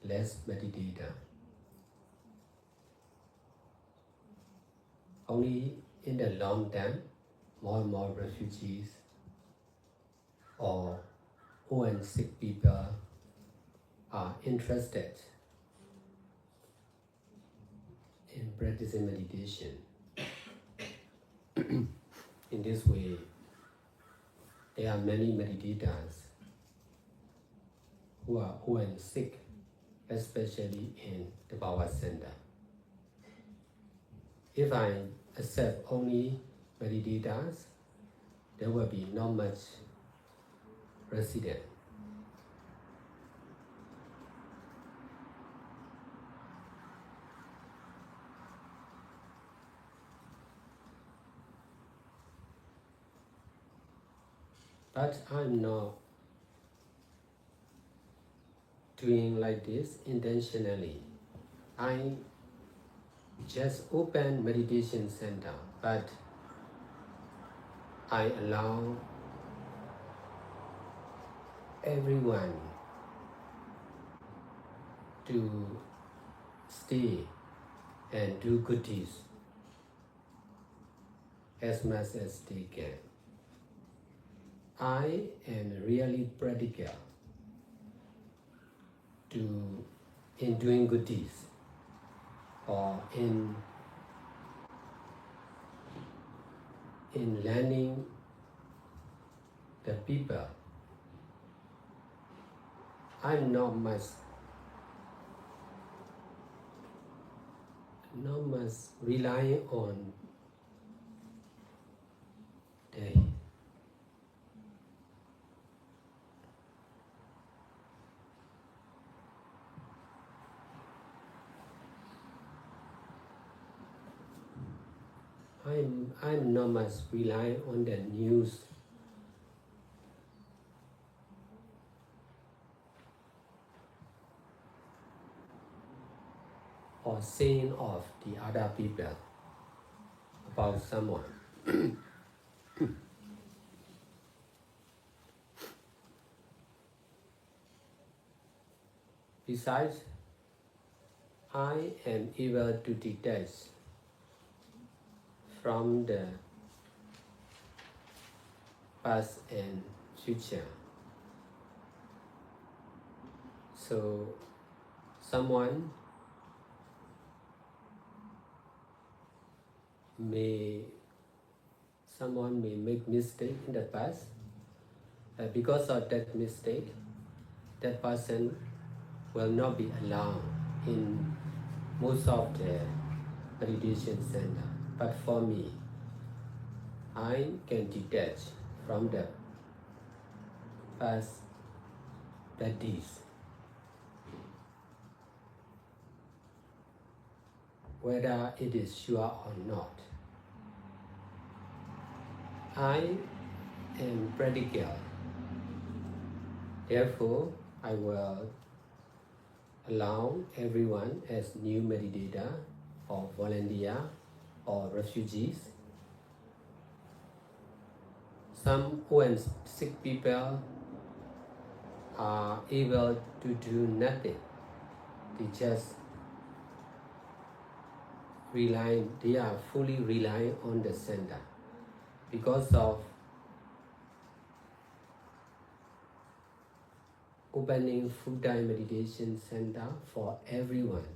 [SPEAKER 3] less meditator. Only in the long term, more and more refugees or old and sick people are interested in practicing meditation. In this way, there are many meditators who are old and sick, especially in the Bhava Center. if I accept only meditators, there will be not much resident. But I'm not doing like this intentionally. I just open meditation center, but I allow everyone to stay and do good deeds as much as they can. I am really practical in doing good deeds or in learning the people. I'm not much relying on the I'm not much relying on the news or saying of the other people about someone. Besides, I am able to detach from the past and future. So someone may make mistake in the past. Because of that mistake, that person will not be allowed in most of the meditation center. But for me, I can detach from the past bad deeds. Whether it is sure or not. I am practical. Therefore, I will allow everyone as new meditator or volunteer or refugees. Some old sick people are able to do nothing. They just they are fully relying on the center. Because of opening full-time meditation center for everyone,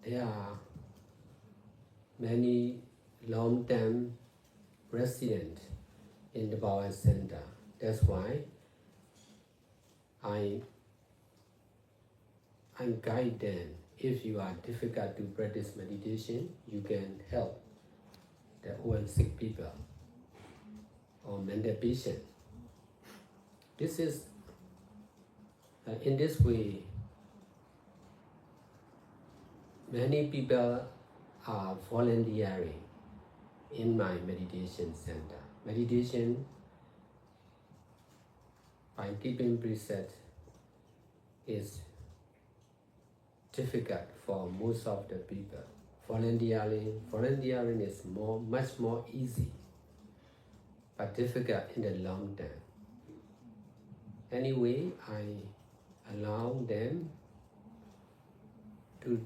[SPEAKER 3] there are many long-term residents in the Bhawa Center. That's why I guide them. If you are difficult to practice meditation, you can help the old sick people or mental patient. This is in this way, many people are volunteering in my meditation center. Meditation by keeping preset is difficult for most of the people. Volunteering is much more easy, but difficult in the long term. Anyway, I allow them to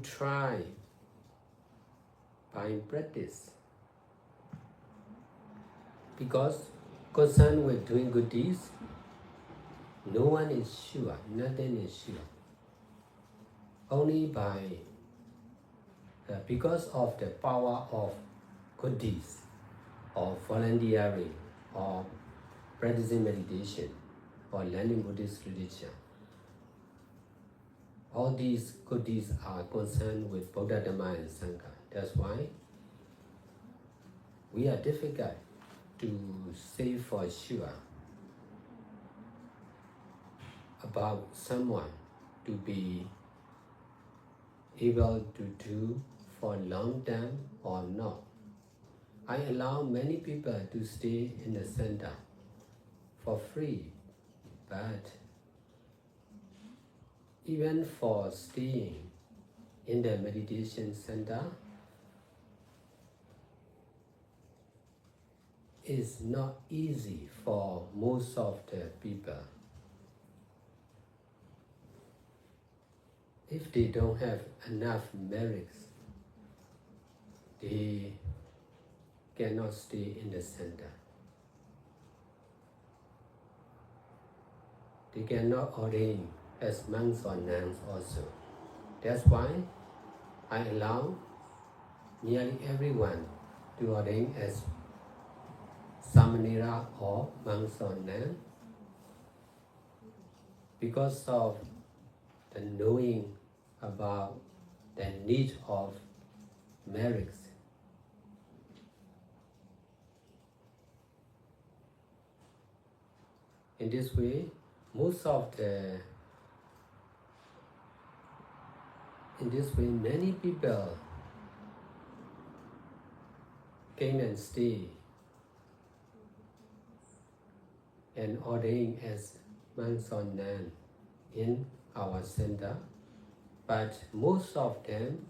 [SPEAKER 3] try by practice. Because concerned with doing good deeds, no one is sure, nothing is sure. Only because of the power of good deeds, or volunteering, or practicing meditation, or learning Buddhist literature, all these goodies are concerned with Buddha, Dhamma and Sangha. That's why we are difficult to say for sure about someone to be able to do for long time or not. I allow many people to stay in the center for free, but even for staying in the meditation center is not easy for most of the people. If they don't have enough merits, they cannot stay in the center. They cannot ordain as monks or nuns also. That's why I allow nearly everyone to ordain as Samanera or monks or nuns because of the knowing about the need of merits. In this way, many people came and stay and ordained as monks or nuns in our center, but most of them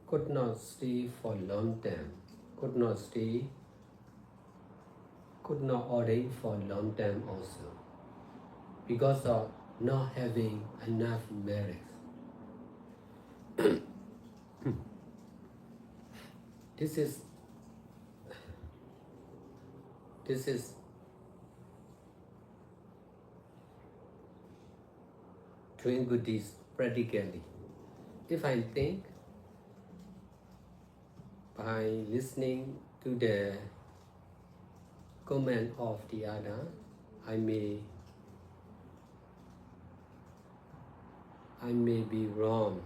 [SPEAKER 3] could not stay for long time, could not ordain for long time also, because of not having enough merits. This is doing good deeds practically. If I think by listening to the comment of the other, I may be wrong.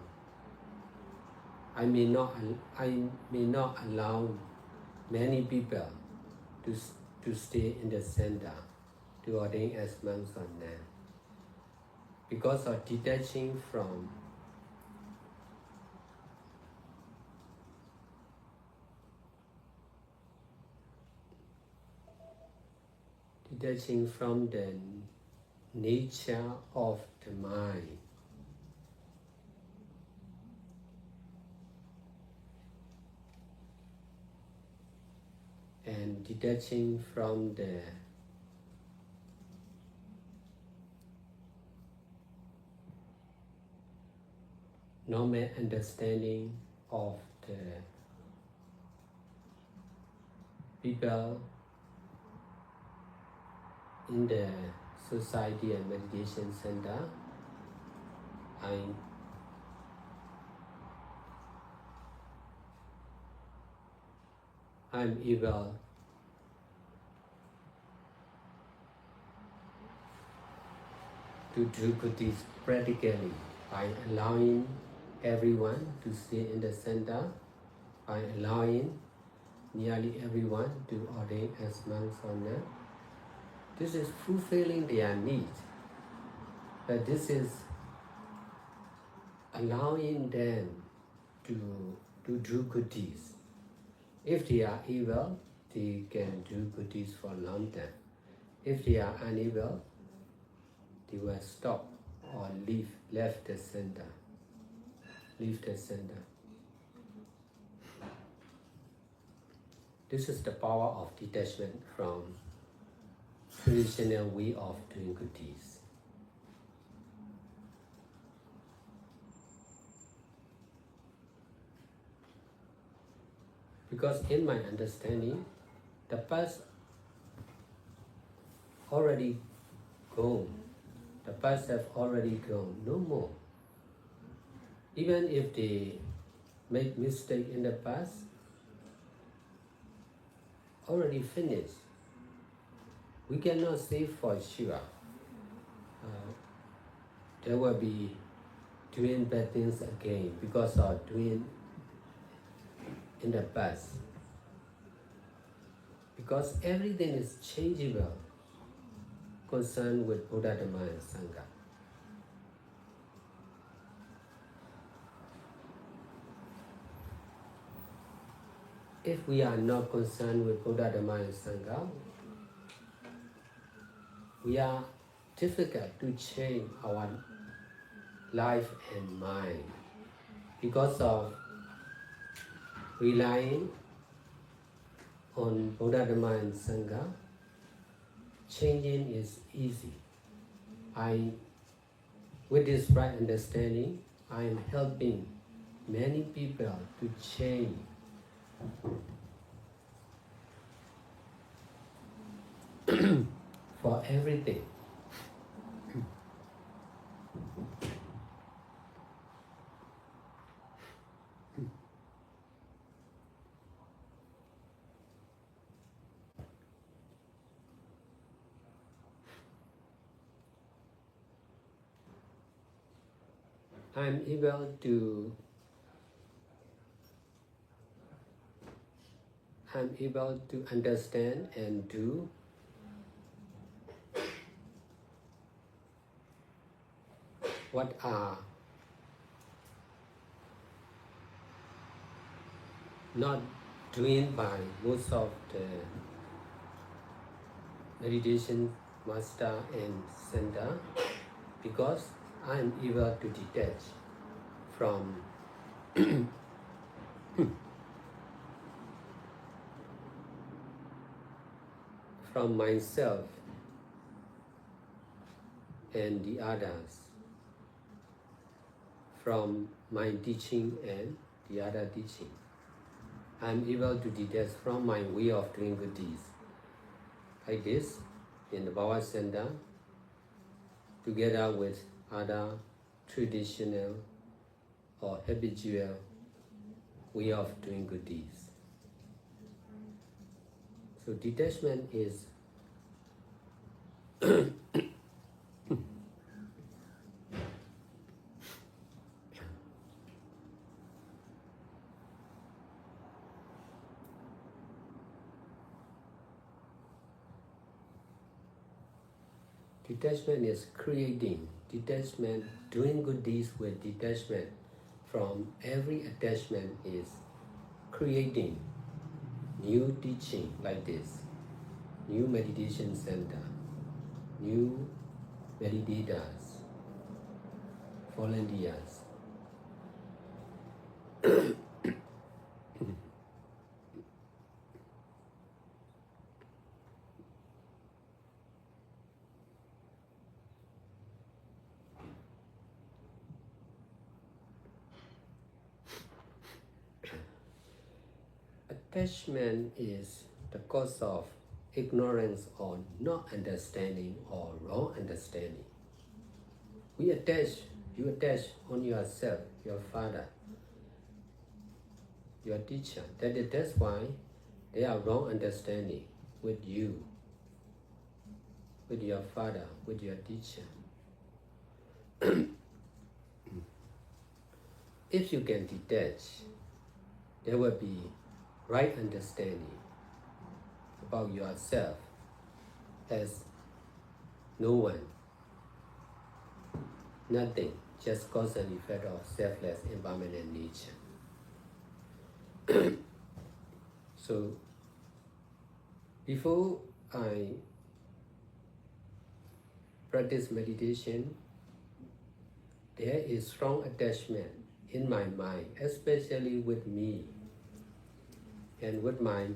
[SPEAKER 3] I may not allow many people to stay in the center to ordain as monks or nuns because of detaching from the nature of the mind. And detaching from the normal understanding of the people in the society and meditation center, I'm able to do good deeds practically by allowing everyone to stay in the center, by allowing nearly everyone to ordain as monks or nuns. This is fulfilling their needs, but this is allowing them to do good deeds. If they are able, they can do good deeds for a long time. If they are unable, they will stop or leave the center. This is the power of detachment from traditional way of doing good deeds. Because in my understanding, the past already gone. The past have already gone, no more. Even if they make mistake in the past, already finished. We cannot say for sure there will be doing bad things again because of doing in the past. Because everything is changeable concerned with Buddha, Dhamma and Sangha. If we are not concerned with Buddha, Dhamma and Sangha, we are difficult to change our life and mind because of relying on Buddha, Dhamma and Sangha. Changing is easy. With this right understanding, I am helping many people to change for everything. I'm able to understand and do what are not doing by most of the meditation master and center, because I am able to detach from from myself and the others, from my teaching and the other teaching. I am able to detach from my way of doing good deeds. Like this, in the Bhava Center, together with other traditional or habitual way of doing good deeds. So detachment is detachment is creating, detachment, doing good deeds with detachment from every attachment is creating new teaching like this, new meditation center, new meditators, volunteers. Attachment is the cause of ignorance or not understanding or wrong understanding. You attach on yourself, your father, your teacher. That's why they are wrong understanding with you, with your father, with your teacher. If you can detach, there will be right understanding about yourself as no one, nothing, just cause and effect of selfless impermanent nature. So, before I practice meditation, there is strong attachment in my mind, especially with me and with my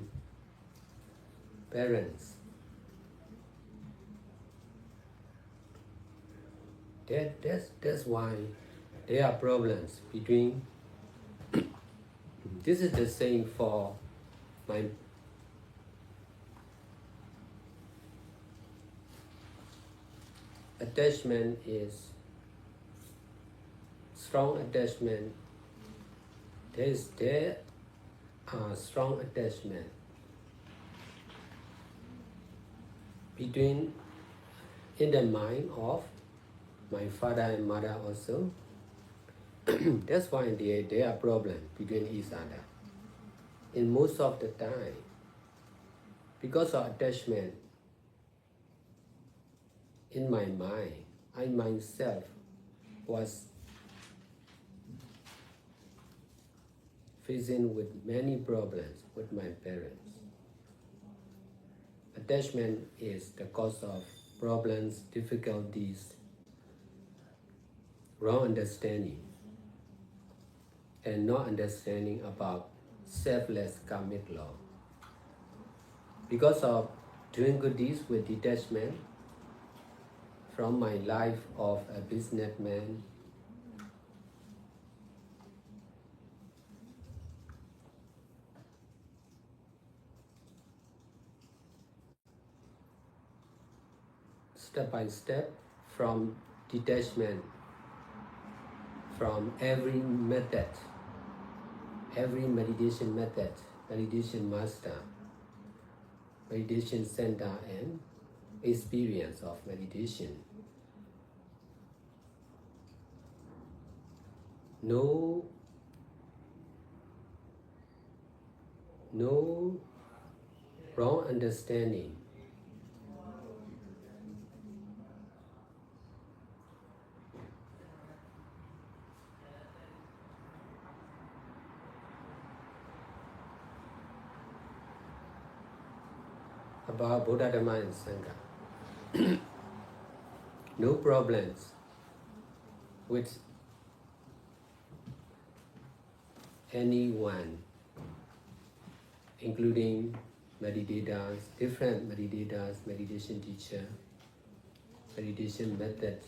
[SPEAKER 3] parents. That's why there are problems between. This is the same for my attachment is strong attachment. There are strong attachment between in the mind of my father and mother also. That's why there are problems between each other. In most of the time, because of attachment in my mind, I myself was facing with many problems with my parents. Attachment is the cause of problems, difficulties, wrong understanding, and not understanding about selfless karmic law. Because of doing good deeds with detachment from my life of a businessman, step by step, from detachment from every method, every meditation method, meditation master, meditation center, and experience of meditation. No wrong understanding. About Buddha, Dhamma, and Sangha. No problems with anyone, including meditators, different meditators, meditation teacher, meditation method,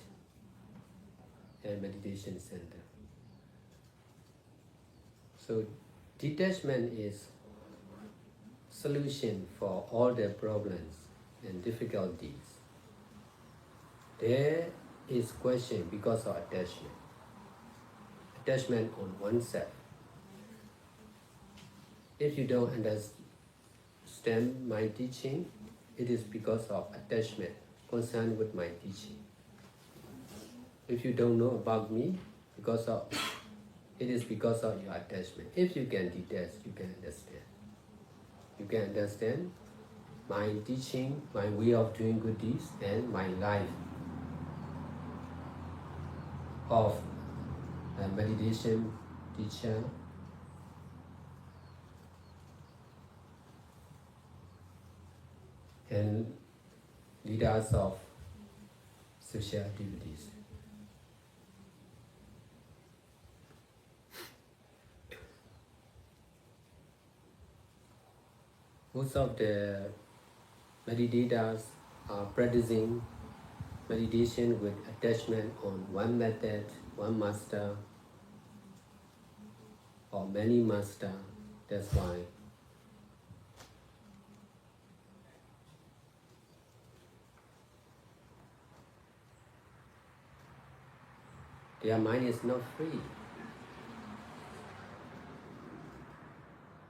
[SPEAKER 3] and meditation center. So detachment is solution for all the problems and difficulties. There is question because of attachment. Attachment on oneself. If you don't understand my teaching, it is because of attachment concerned with my teaching. If you don't know about me, it is because of your attachment. If you can detach, you can understand. You can understand my teaching, my way of doing good deeds, and my life of a meditation teacher, and leaders of social activities. Most of the meditators are practicing meditation with attachment on one method, one master, or many masters. That's why their mind is not free.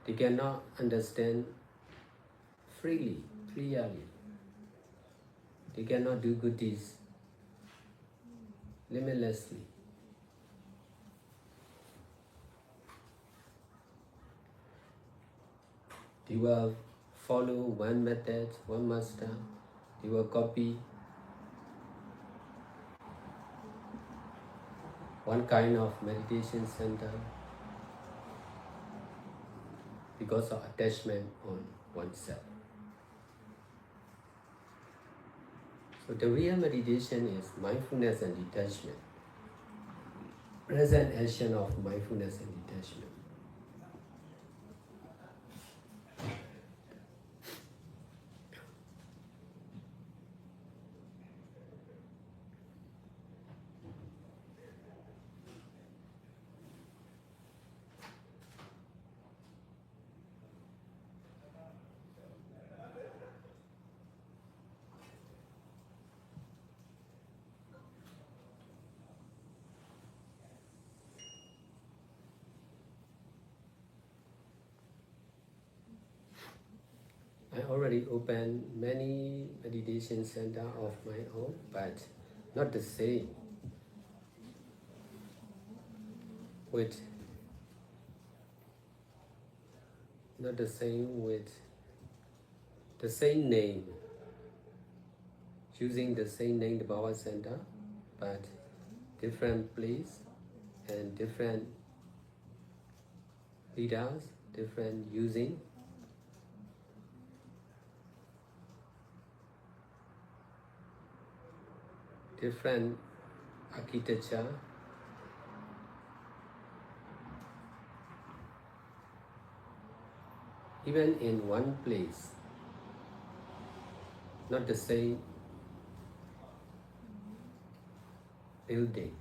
[SPEAKER 3] They cannot understand freely, clearly. They cannot do good deeds limitlessly. They will follow one method, one master. They will copy one kind of meditation center because of attachment on oneself. So the real meditation is mindfulness and detachment. Present action of mindfulness and detachment. I already opened many meditation centers of my own, but not the same. with not the same with the same name, using the same name, the Bhava Center, but different place and different leaders, different using. Different architecture, even in one place, not the same building,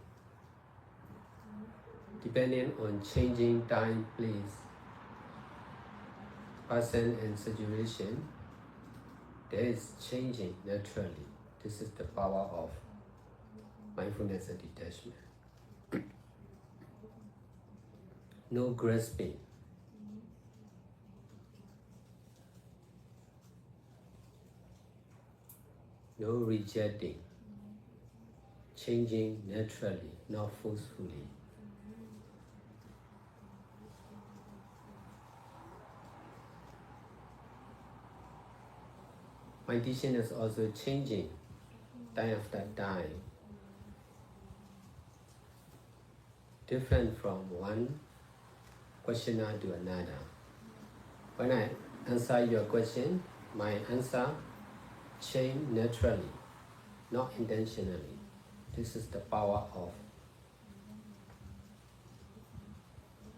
[SPEAKER 3] depending on changing time, place, person and situation, there is changing naturally. This is the power of mindfulness and detachment. No grasping. No rejecting. Changing naturally, not forcefully. My teaching is also changing time after time. Different from one questioner to another. When I answer your question, my answer change naturally, not intentionally. This is the power of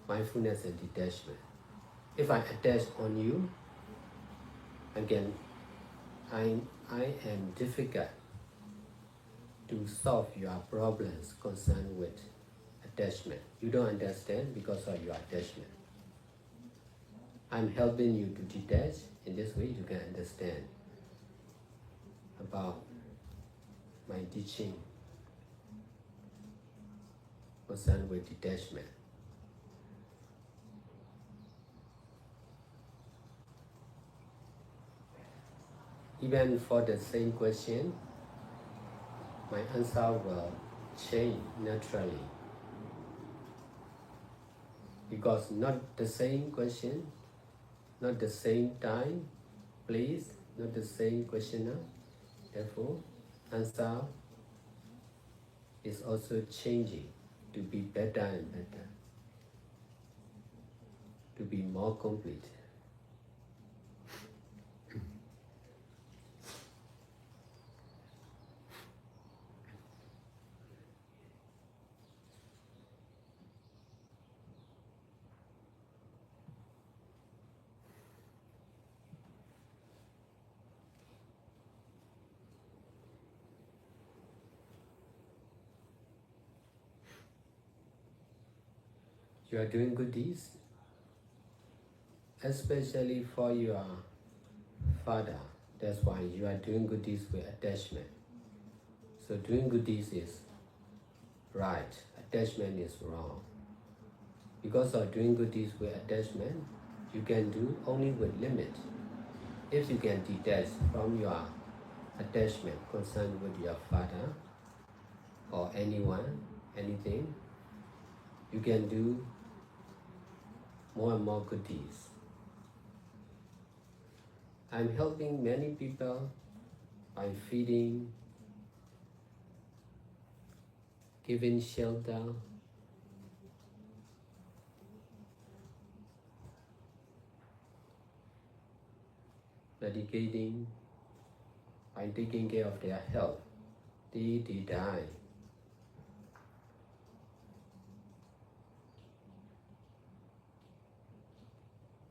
[SPEAKER 3] mindfulness and detachment. If I attach on you, again, I am difficult to solve your problems concerned with attachment. You don't understand because of your attachment. I'm helping you to detach. In this way, you can understand about my teaching concerned with detachment. Even for the same question, my answer will change naturally. Because not the same question, not the same time, place, not the same questioner. Therefore, answer is also changing to be better and better, to be more complete. You are doing good deeds, especially for your father. That's why you are doing good deeds with attachment. So doing good deeds is right, attachment is wrong. Because of doing good deeds with attachment, you can do only with limit. If you can detach from your attachment concerned with your father or anyone, anything, you can do more and more good deeds. I'm helping many people by feeding, giving shelter, medicating, by taking care of their health. They die.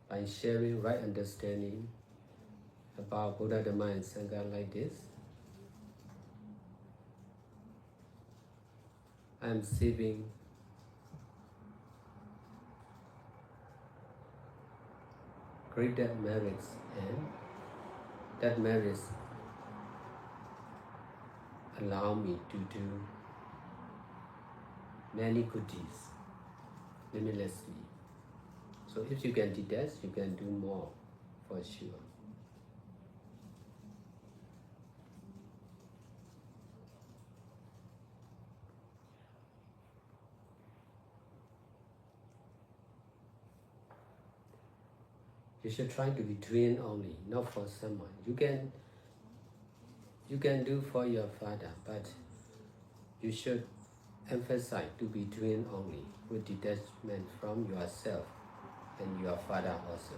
[SPEAKER 3] By sharing right understanding about Buddha, Dhamma and Sangha like this, I am saving greater merits, and that merits allow me to do many good deeds limitlessly. So if you can detach, you can do more for sure. You should try to be twin only, not for someone. You can do for your father, but you should emphasize to be twin only, with detachment from yourself and your father also.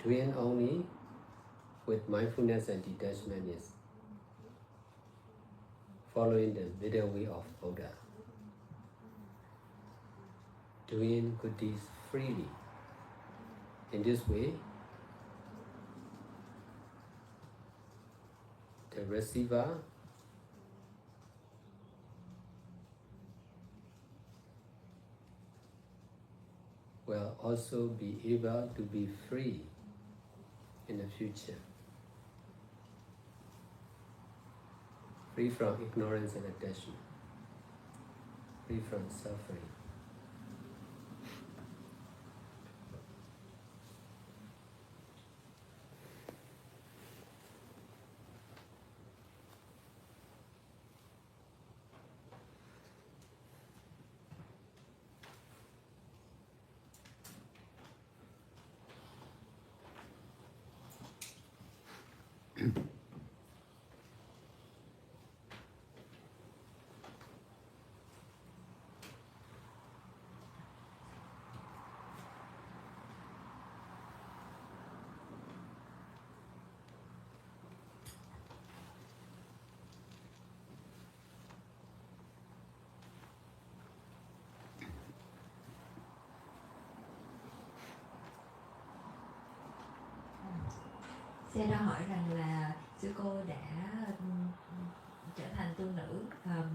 [SPEAKER 3] Twin only with mindfulness and detachment is following the middle way of Buddha. Doing good deeds freely. In this way, the receiver will also be able to be free in the future. Free from ignorance and attachment. Free from suffering.
[SPEAKER 2] Xe đã hỏi rằng là sư cô đã trở thành tu nữ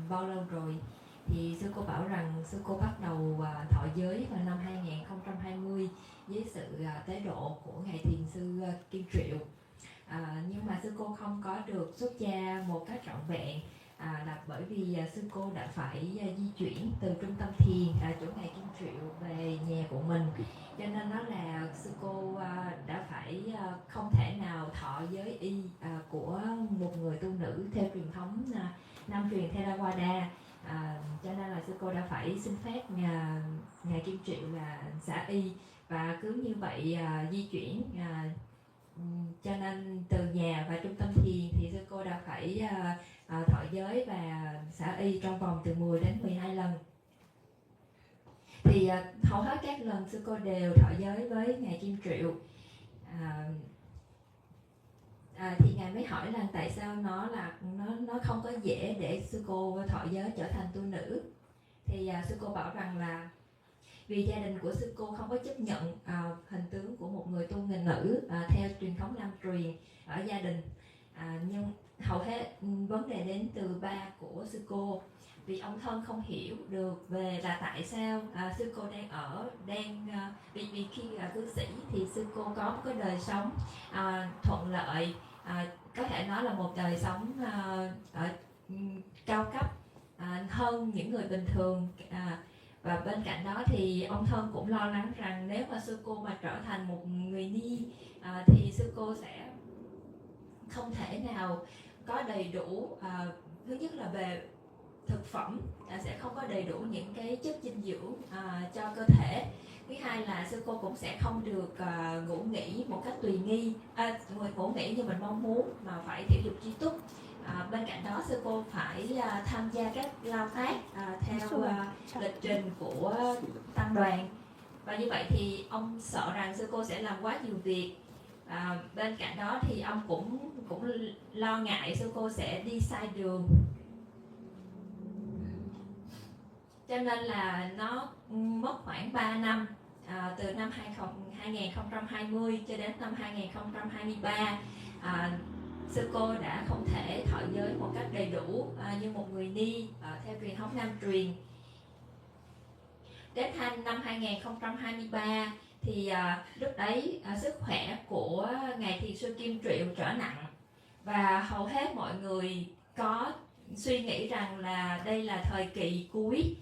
[SPEAKER 2] bao lâu rồi, thì sư cô bảo rằng sư cô bắt đầu thọ giới vào năm 2020 với sự tế độ của ngài thiền sư Kim Triệu. Nhưng mà sư cô không có được xuất gia một cách trọn vẹn là bởi vì sư cô đã phải di chuyển từ trung tâm thiền chỗ ngài Kim Triệu về nhà của mình, cho nên nó là sư cô đã phải không thể nào thọ giới y của một người tu nữ theo truyền thống Nam truyền Theravada, cho nên là sư cô đã phải xin phép ngài Kim Triệu là xả y, và cứ như vậy di chuyển, cho nên từ nhà và trung tâm thiền thì sư cô đã phải thọ giới và xả y trong vòng từ 10 đến 12 lần. Thì hầu hết các lần sư cô đều thọ giới với ngài Kim Triệu. Thì ngài mới hỏi là tại sao nó không có dễ để sư cô thọ giới trở thành tu nữ. Thì sư cô bảo rằng là vì gia đình của sư cô không có chấp nhận hình tướng của một người tu nghình nữ theo truyền thống Nam truyền ở gia đình, nhưng hầu hết vấn đề đến từ ba của sư cô, vì ông thân không hiểu được về là tại sao sư cô vì khi cư sĩ thì sư cô có một cái đời sống thuận lợi, có thể nói là một đời sống cao cấp hơn những người bình thường, và bên cạnh đó thì ông thân cũng lo lắng rằng nếu mà sư cô mà trở thành một người ni thì sư cô sẽ không thể nào có đầy đủ, thứ nhất là về thực phẩm sẽ không có đầy đủ những cái chất dinh dưỡng cho cơ thể. Thứ hai là sư cô cũng sẽ không được ngủ nghỉ một cách tùy nghi, ngủ nghỉ như mình mong muốn, mà phải thể dục chi túc. Bên cạnh đó sư cô phải tham gia các lao tác theo lịch trình của tăng đoàn, và như vậy thì ông sợ rằng sư cô sẽ làm quá nhiều việc. Bên cạnh đó thì ông cũng lo ngại sư cô sẽ đi sai đường, cho nên là nó mất khoảng 3 năm, từ năm 2020 cho đến năm 2023, sư cô đã không thể thọ giới một cách đầy đủ như một người ni theo truyền thống Nam truyền. Đến năm 2023 thì lúc đấy sức khỏe của ngài thiền sư Kim Triệu trở nặng, và hầu hết mọi người có suy nghĩ rằng là đây là thời kỳ cuối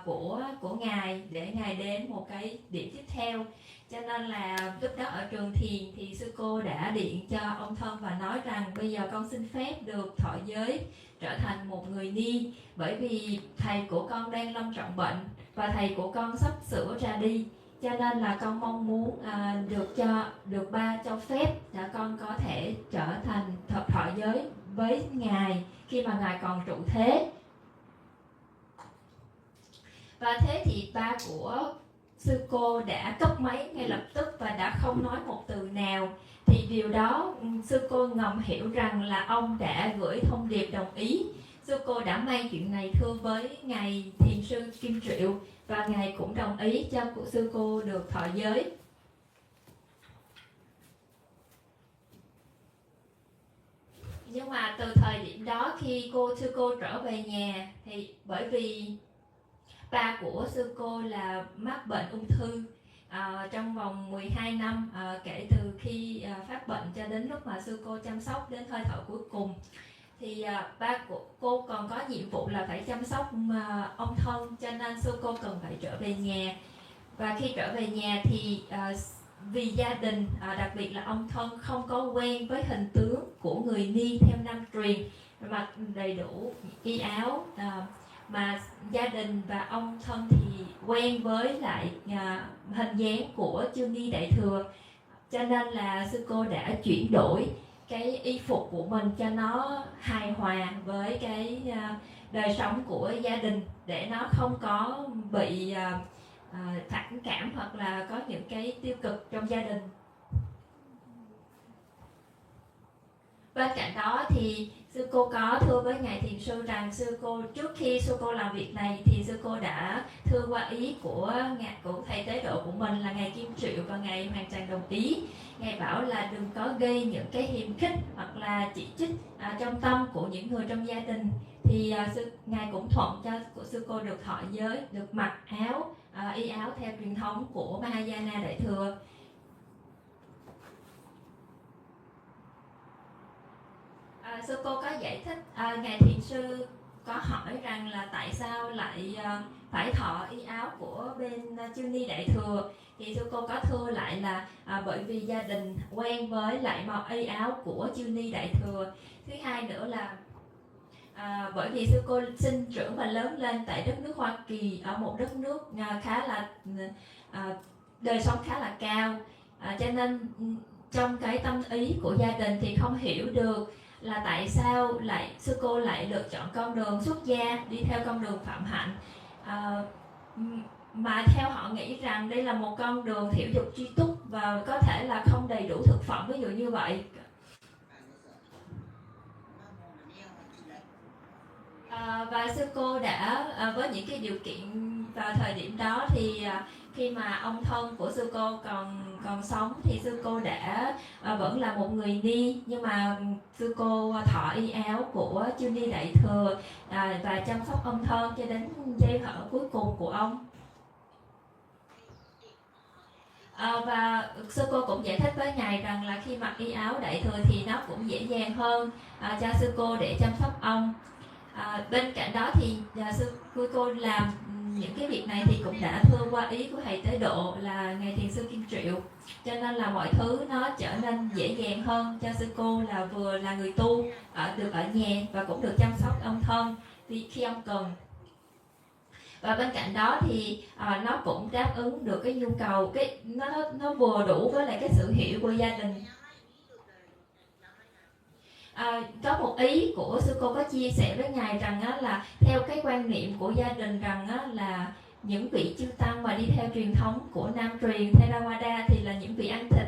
[SPEAKER 2] của ngài, để ngài đến một cái điểm tiếp theo. Cho nên là lúc đó ở trường thiền thì sư cô đã điện cho ông thân và nói rằng bây giờ con xin phép được thọ giới trở thành một người ni, bởi vì thầy của con đang lâm trọng bệnh và thầy của con sắp sửa ra đi,
[SPEAKER 4] cho nên là con mong muốn được ba cho phép để con có thể trở thành thọ giới với ngài khi mà ngài còn trụ thế. Và thế thì ba của sư cô đã cúp máy ngay lập tức và đã không nói một từ nào. Thì điều đó sư cô ngầm hiểu rằng là ông đã gửi thông điệp đồng ý. Sư cô đã mang chuyện này thưa với ngài thiền sư Kim Triệu và ngài cũng đồng ý cho sư cô được thọ giới. Nhưng mà từ thời điểm đó khi sư cô trở về nhà thì bởi vì ba của sư cô là mắc bệnh ung thư trong vòng 12 năm kể từ khi phát bệnh cho đến lúc mà sư cô chăm sóc đến hơi thở cuối cùng, thì ba của cô còn có nhiệm vụ là phải chăm sóc ông thân, cho nên sư cô cần phải trở về nhà. Và khi trở về nhà thì vì gia đình, đặc biệt là ông thân không có quen với hình tướng của người Ni theo Nam truyền, mặc đầy đủ y áo, mà gia đình và ông thân thì quen với lại hình dáng của Chư Ni Đại Thừa, cho nên là sư cô đã chuyển đổi cái y phục của mình cho nó hài hòa với cái đời sống của gia đình, để nó không có bị phản cảm hoặc là có những cái tiêu cực trong gia đình. Bên cạnh đó thì sư cô có thưa với ngài thiền sư rằng trước khi sư cô làm việc này thì sư cô đã thưa qua ý của thầy tế độ của mình là ngài Kim Triệu và ngài hoàn toàn đồng ý. Ngài bảo là đừng có gây những cái hiềm khích hoặc là chỉ trích trong tâm của những người trong gia đình. Thì ngài cũng thuận cho sư cô được thọ giới, được mặc áo y áo theo truyền thống của Mahayana Đại Thừa. Sư cô có giải thích, ngài thiền sư có hỏi rằng là tại sao lại phải thọ y áo của bên Chư Ni Đại Thừa, thì sư cô có thưa lại là bởi vì gia đình quen với lại màu y áo của Chư Ni Đại Thừa. Thứ hai nữa là bởi vì sư cô sinh trưởng và lớn lên tại đất nước Hoa Kỳ, ở một đất nước khá là đời sống khá là cao, cho nên trong cái tâm ý của gia đình thì không hiểu được là tại sao sư cô lại lựa chọn con đường xuất gia, đi theo con đường phạm hạnh, mà theo họ nghĩ rằng đây là một con đường thiểu dục tri túc và có thể là không đầy đủ thực phẩm, ví dụ như vậy. Và sư cô đã với những cái điều kiện vào thời điểm đó thì khi mà ông thân của sư cô còn sống thì sư cô đã vẫn là một người Ni, nhưng mà sư cô thọ y áo của Chư Ni Đại Thừa và chăm sóc ông thân cho đến giây thở cuối cùng của ông. Và sư cô cũng giải thích với ngài rằng là khi mặc y áo Đại Thừa thì nó cũng dễ dàng hơn cho sư cô để chăm sóc ông. Bên cạnh đó thì sư cô làm những cái việc này thì cũng đã thưa qua ý của thầy tế độ là ngài thiền sư Kim Triệu, cho nên là mọi thứ nó trở nên dễ dàng hơn cho sư cô, là vừa là người tu được ở nhà và cũng được chăm sóc ông thân khi ông cần. Và bên cạnh đó thì nó cũng đáp ứng được cái nhu cầu, nó vừa đủ với lại cái sự hiểu của gia đình. Có một ý của sư cô có chia sẻ với ngài rằng là theo cái quan niệm của gia đình rằng là những vị chư tăng mà đi theo truyền thống của Nam truyền Theravada thì là những vị ăn thịt,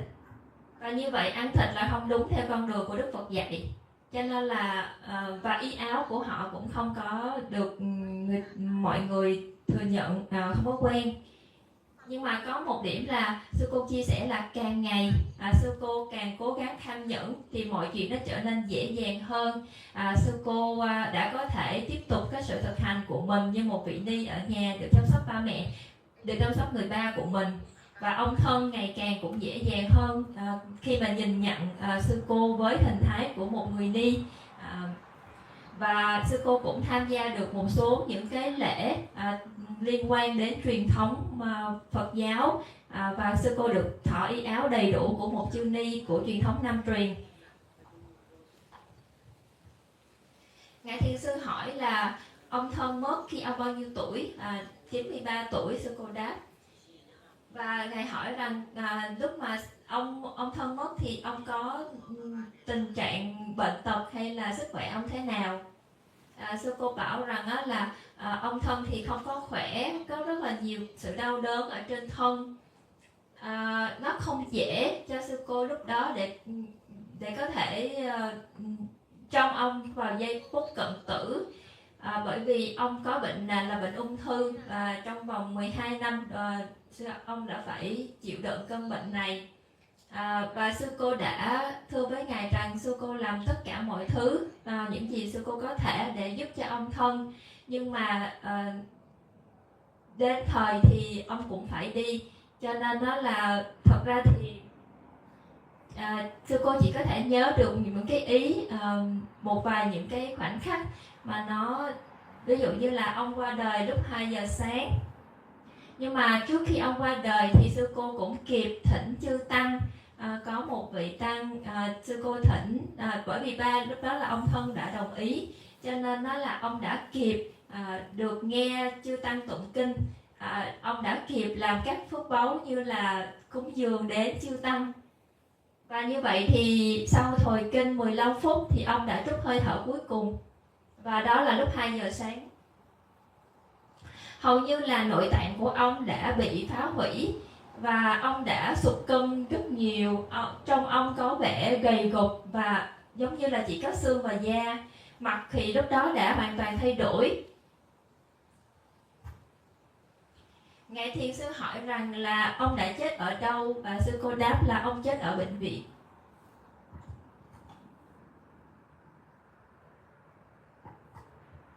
[SPEAKER 4] và như vậy ăn thịt là không đúng theo con đường của Đức Phật dạy, cho nên là và y áo của họ cũng không có được mọi người thừa nhận, không có quen. Nhưng mà có một điểm là sư cô chia sẻ là càng ngày sư cô càng cố gắng tham nhẫn thì mọi chuyện nó trở nên dễ dàng hơn. Sư cô đã có thể tiếp tục cái sự thực hành của mình như một vị ni ở nhà, được chăm sóc ba mẹ, được chăm sóc người ba của mình, và ông thân ngày càng cũng dễ dàng hơn khi mà nhìn nhận sư cô với hình thái của một người ni. Và sư cô cũng tham gia được một số những cái lễ liên quan đến truyền thống Phật giáo, và sư cô được thọ y áo đầy đủ của một chư ni của truyền thống Nam truyền. Ngài thiền sư hỏi là ông thân mất khi ông bao nhiêu tuổi? 93 tuổi, sư cô đáp. Và ngài hỏi rằng lúc mà ông thân mất thì ông có tình trạng bệnh tật hay là sức khỏe ông thế nào? Sư cô bảo rằng là ông thân thì không có khỏe, có rất là nhiều sự đau đớn ở trên thân. Nó không dễ cho sư cô lúc đó để có thể trông ông vào giây phút cận tử, bởi vì ông có bệnh nền là bệnh ung thư, và trong vòng 12 năm ông đã phải chịu đựng cơn bệnh này. Và sư cô đã thưa với ngài rằng sư cô làm tất cả mọi thứ, những gì sư cô có thể để giúp cho ông thân, nhưng mà đến thời thì ông cũng phải đi, cho nên nó là thật ra thì sư cô chỉ có thể nhớ được những cái ý, một vài những cái khoảnh khắc mà nó, ví dụ như là ông qua đời lúc 2 giờ sáng, nhưng mà trước khi ông qua đời thì sư cô cũng kịp thỉnh chư tăng. Có một vị tăng sư cô thỉnh, bởi vì lúc đó là ông thân đã đồng ý, cho nên nó là ông đã kịp được nghe chư tăng tụng kinh, ông đã kịp làm các phước báu như là cúng dường đến chư tăng. Và như vậy thì sau thời kinh 15 phút thì ông đã trút hơi thở cuối cùng, và đó là lúc 2 giờ sáng. Hầu như là nội tạng của ông đã bị phá hủy và ông đã sụt cân rất nhiều. Trong ông có vẻ gầy gục và giống như là chỉ có xương và da. Mặt thì lúc đó đã hoàn toàn thay đổi. Ngài Thiền sư hỏi rằng là ông đã chết ở đâu, và sư cô đáp là ông chết ở bệnh viện.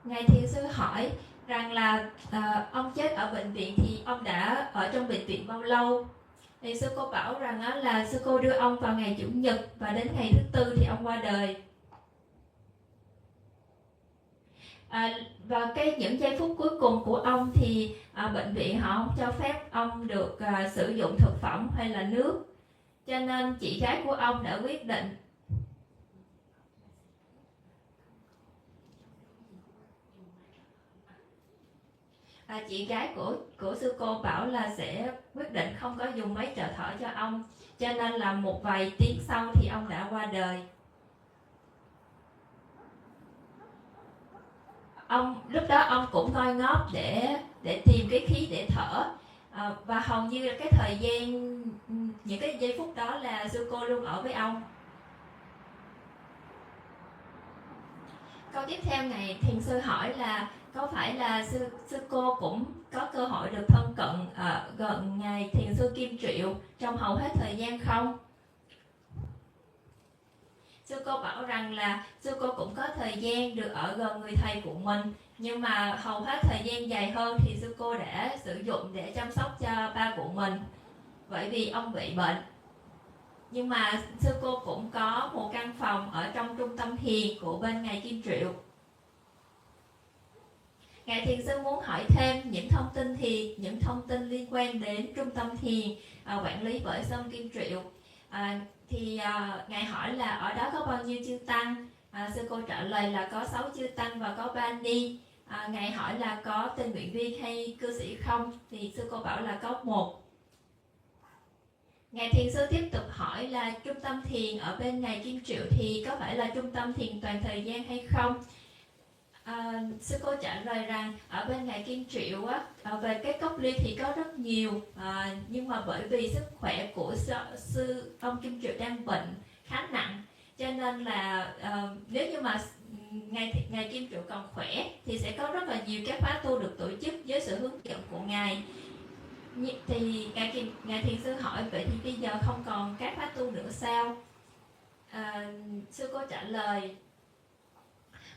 [SPEAKER 4] Ngài Thiền sư hỏi rằng là ông chết ở bệnh viện thì ông đã ở trong bệnh viện bao lâu? Thì sư cô bảo rằng là sư cô đưa ông vào ngày Chủ nhật, và đến ngày thứ Tư thì ông qua đời. Và những giây phút cuối cùng của ông thì bệnh viện họ không cho phép ông được sử dụng thực phẩm hay là nước, cho nên chị gái của ông đã quyết định chị gái của sư cô bảo là sẽ quyết định không có dùng máy trợ thở cho ông, cho nên là một vài tiếng sau thì ông đã qua đời. Lúc đó ông cũng ngoi ngóp để tìm cái khí để thở, và hầu như cái thời gian, những cái giây phút đó là sư cô luôn ở với ông. Câu tiếp theo Ngài Thiền sư hỏi là có phải là sư cô cũng có cơ hội được thân cận gần Ngài Thiền sư Kim Triệu trong hầu hết thời gian không? Sư cô bảo rằng là sư cô cũng có thời gian được ở gần người thầy của mình, nhưng mà hầu hết thời gian dài hơn thì sư cô đã sử dụng để chăm sóc cho ba của mình, bởi vì ông bị bệnh. Nhưng mà sư cô cũng có một căn phòng ở trong trung tâm thiền của bên Ngài Kim Triệu. Ngài Thiền sư muốn hỏi thêm những thông tin những thông tin liên quan đến trung tâm thiền quản lý bởi Sơn Kim Triệu. Ngài hỏi là ở đó có bao nhiêu chư tăng? Sư cô trả lời là có 6 chư tăng và có 3 ni. Ngài hỏi là có tình nguyện viên hay cư sĩ không? Thì sư cô bảo là có 1. Ngài Thiền sư tiếp tục hỏi là trung tâm thiền ở bên Ngài Kim Triệu thì có phải là trung tâm thiền toàn thời gian hay không? Sư cô trả lời rằng ở bên Ngài Kim Triệu về cái cốc ly thì có rất nhiều, nhưng mà bởi vì sức khỏe của ông Kim Triệu đang bệnh khá nặng, cho nên là nếu như mà Ngài Kim Triệu còn khỏe thì sẽ có rất là nhiều các khóa tu được tổ chức với sự hướng dẫn của Ngài. Thì Ngài Thiền sư hỏi vậy thì bây giờ không còn các khóa tu nữa sao? Sư cô trả lời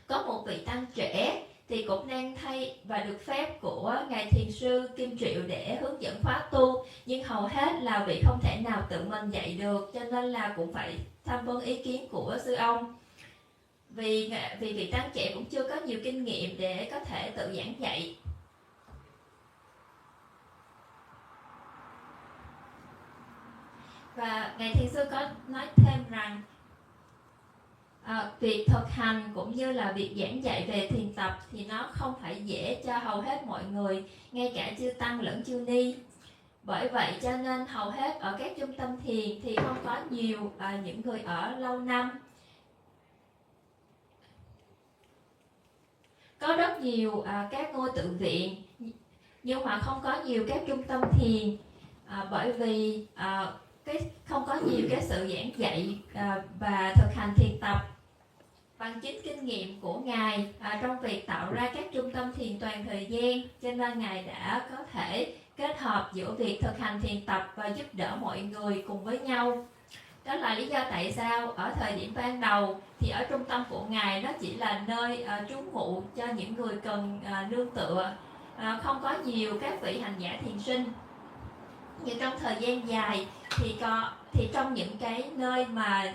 [SPEAKER 4] có một vị tăng trẻ thì cũng đang thay và được phép của Ngài Thiền sư Kim Triệu để hướng dẫn khóa tu, nhưng hầu hết là vị không thể nào tự mình dạy được, cho nên là cũng phải tham vấn ý kiến của sư ông. Vì vị tăng trẻ cũng chưa có nhiều kinh nghiệm để có thể tự giảng dạy. Và Ngài Thiền sư có nói thêm rằng việc thực hành cũng như là việc giảng dạy về thiền tập thì nó không phải dễ cho hầu hết mọi người, ngay cả chư tăng lẫn chư ni, Bởi vậy cho nên hầu hết ở các trung tâm thiền thì không có nhiều những người ở lâu năm. Có rất nhiều các ngôi tự viện, nhưng mà không có nhiều các trung tâm thiền, bởi vì không có nhiều cái sự giảng dạy và thực hành thiền tập bằng chính kinh nghiệm của Ngài trong việc tạo ra các trung tâm thiền toàn thời gian, cho nên Ngài đã có thể kết hợp giữa việc thực hành thiền tập và giúp đỡ mọi người cùng với nhau. Đó là lý do tại sao ở thời điểm ban đầu thì ở trung tâm của Ngài nó chỉ là nơi trú ngụ cho những người cần nương tựa, không có nhiều các vị hành giả thiền sinh. Nhưng trong thời gian dài thì trong những cái nơi mà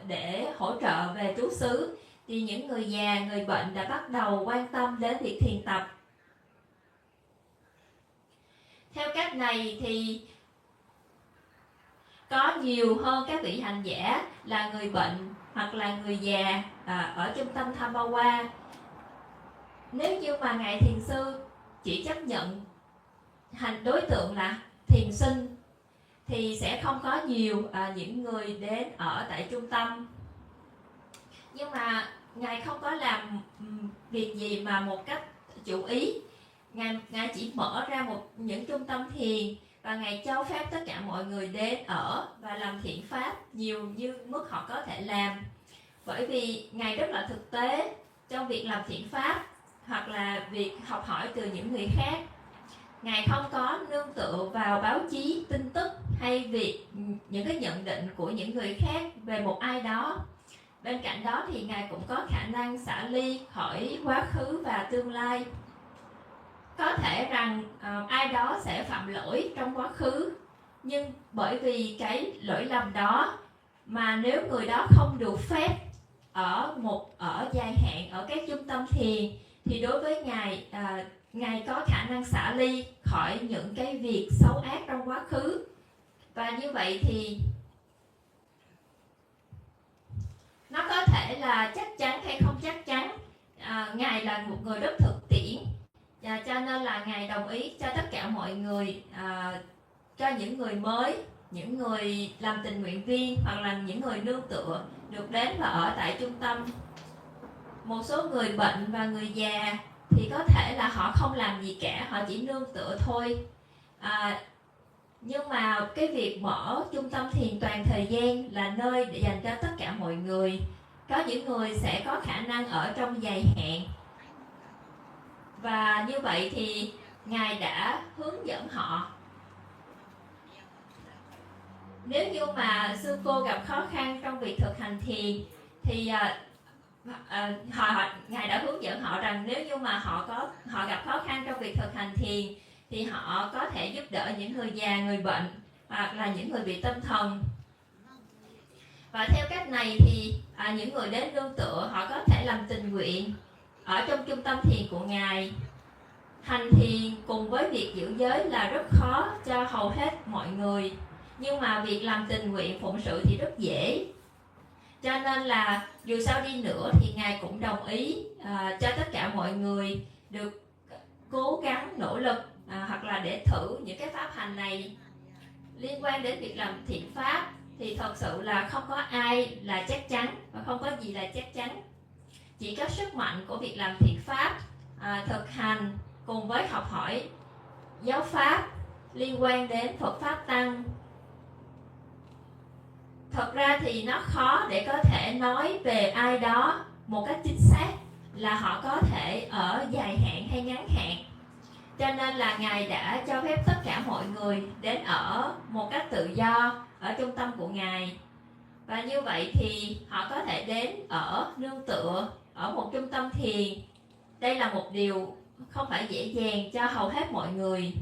[SPEAKER 4] để hỗ trợ về trú xứ thì những người già, người bệnh đã bắt đầu quan tâm đến việc thiền tập. Theo cách này thì có nhiều hơn các vị hành giả là người bệnh hoặc là người già ở trung tâm Thambawa. Nếu như mà Ngài Thiền Sư chỉ chấp nhận đối tượng là thiền sinh thì sẽ không có nhiều những người đến ở tại trung tâm. Nhưng mà Ngài không có làm việc gì mà một cách chủ ý. Ngài chỉ mở ra những trung tâm thiền và Ngài cho phép tất cả mọi người đến ở và làm thiện pháp nhiều như mức họ có thể làm. Bởi vì Ngài rất là thực tế trong việc làm thiện pháp hoặc là việc học hỏi từ những người khác. Ngài không có nương tựa vào báo chí, tin tức hay những cái nhận định của những người khác về một ai đó. Bên cạnh đó thì Ngài cũng có khả năng xả ly khỏi quá khứ và tương lai. Có thể rằng ai đó sẽ phạm lỗi trong quá khứ, nhưng bởi vì cái lỗi lầm đó mà nếu người đó không được phép ở dài hạn ở các trung tâm thiền thì đối với Ngài có khả năng xả ly khỏi những cái việc xấu ác trong quá khứ. Và như vậy thì nó có thể là chắc chắn hay không chắc chắn. Ngài là một người rất thực tiễn, cho nên là Ngài đồng ý cho tất cả mọi người, cho những người mới, những người làm tình nguyện viên hoặc là những người nương tựa được đến và ở tại trung tâm. Một số người bệnh và người già thì có thể là họ không làm gì cả, họ chỉ nương tựa thôi. Nhưng mà cái việc mở trung tâm thiền toàn thời gian là nơi để dành cho tất cả mọi người. Có những người sẽ có khả năng ở trong dài hạn. Và như vậy thì Ngài đã hướng dẫn họ. Nếu như mà sư cô gặp khó khăn trong việc thực hành thiền thì Ngài đã hướng dẫn họ rằng nếu như mà họ gặp khó khăn trong việc thực hành thiền thì họ có thể giúp đỡ những người già, người bệnh hoặc là những người bị tâm thần. Và theo cách này thì những người đến nương tựa họ có thể làm tình nguyện ở trong trung tâm thiền của Ngài. Hành thiền cùng với việc giữ giới là rất khó cho hầu hết mọi người, nhưng mà việc làm tình nguyện phụng sự thì rất dễ. Cho nên là dù sao đi nữa thì Ngài cũng đồng ý cho tất cả mọi người được cố gắng nỗ lực hoặc là để thử những cái pháp hành này. Liên quan đến việc làm thiện pháp thì thật sự là không có ai là chắc chắn và không có gì là chắc chắn. Chỉ có sức mạnh của việc làm thiện pháp, thực hành cùng với học hỏi giáo pháp liên quan đến Phật Pháp Tăng. Thật ra thì nó khó để có thể nói về ai đó một cách chính xác là họ có thể ở dài hạn hay ngắn hạn. Cho nên là Ngài đã cho phép tất cả mọi người đến ở một cách tự do ở trung tâm của Ngài. Và như vậy thì họ có thể đến ở nương tựa ở một trung tâm thiền. Đây là một điều không phải dễ dàng cho hầu hết mọi người.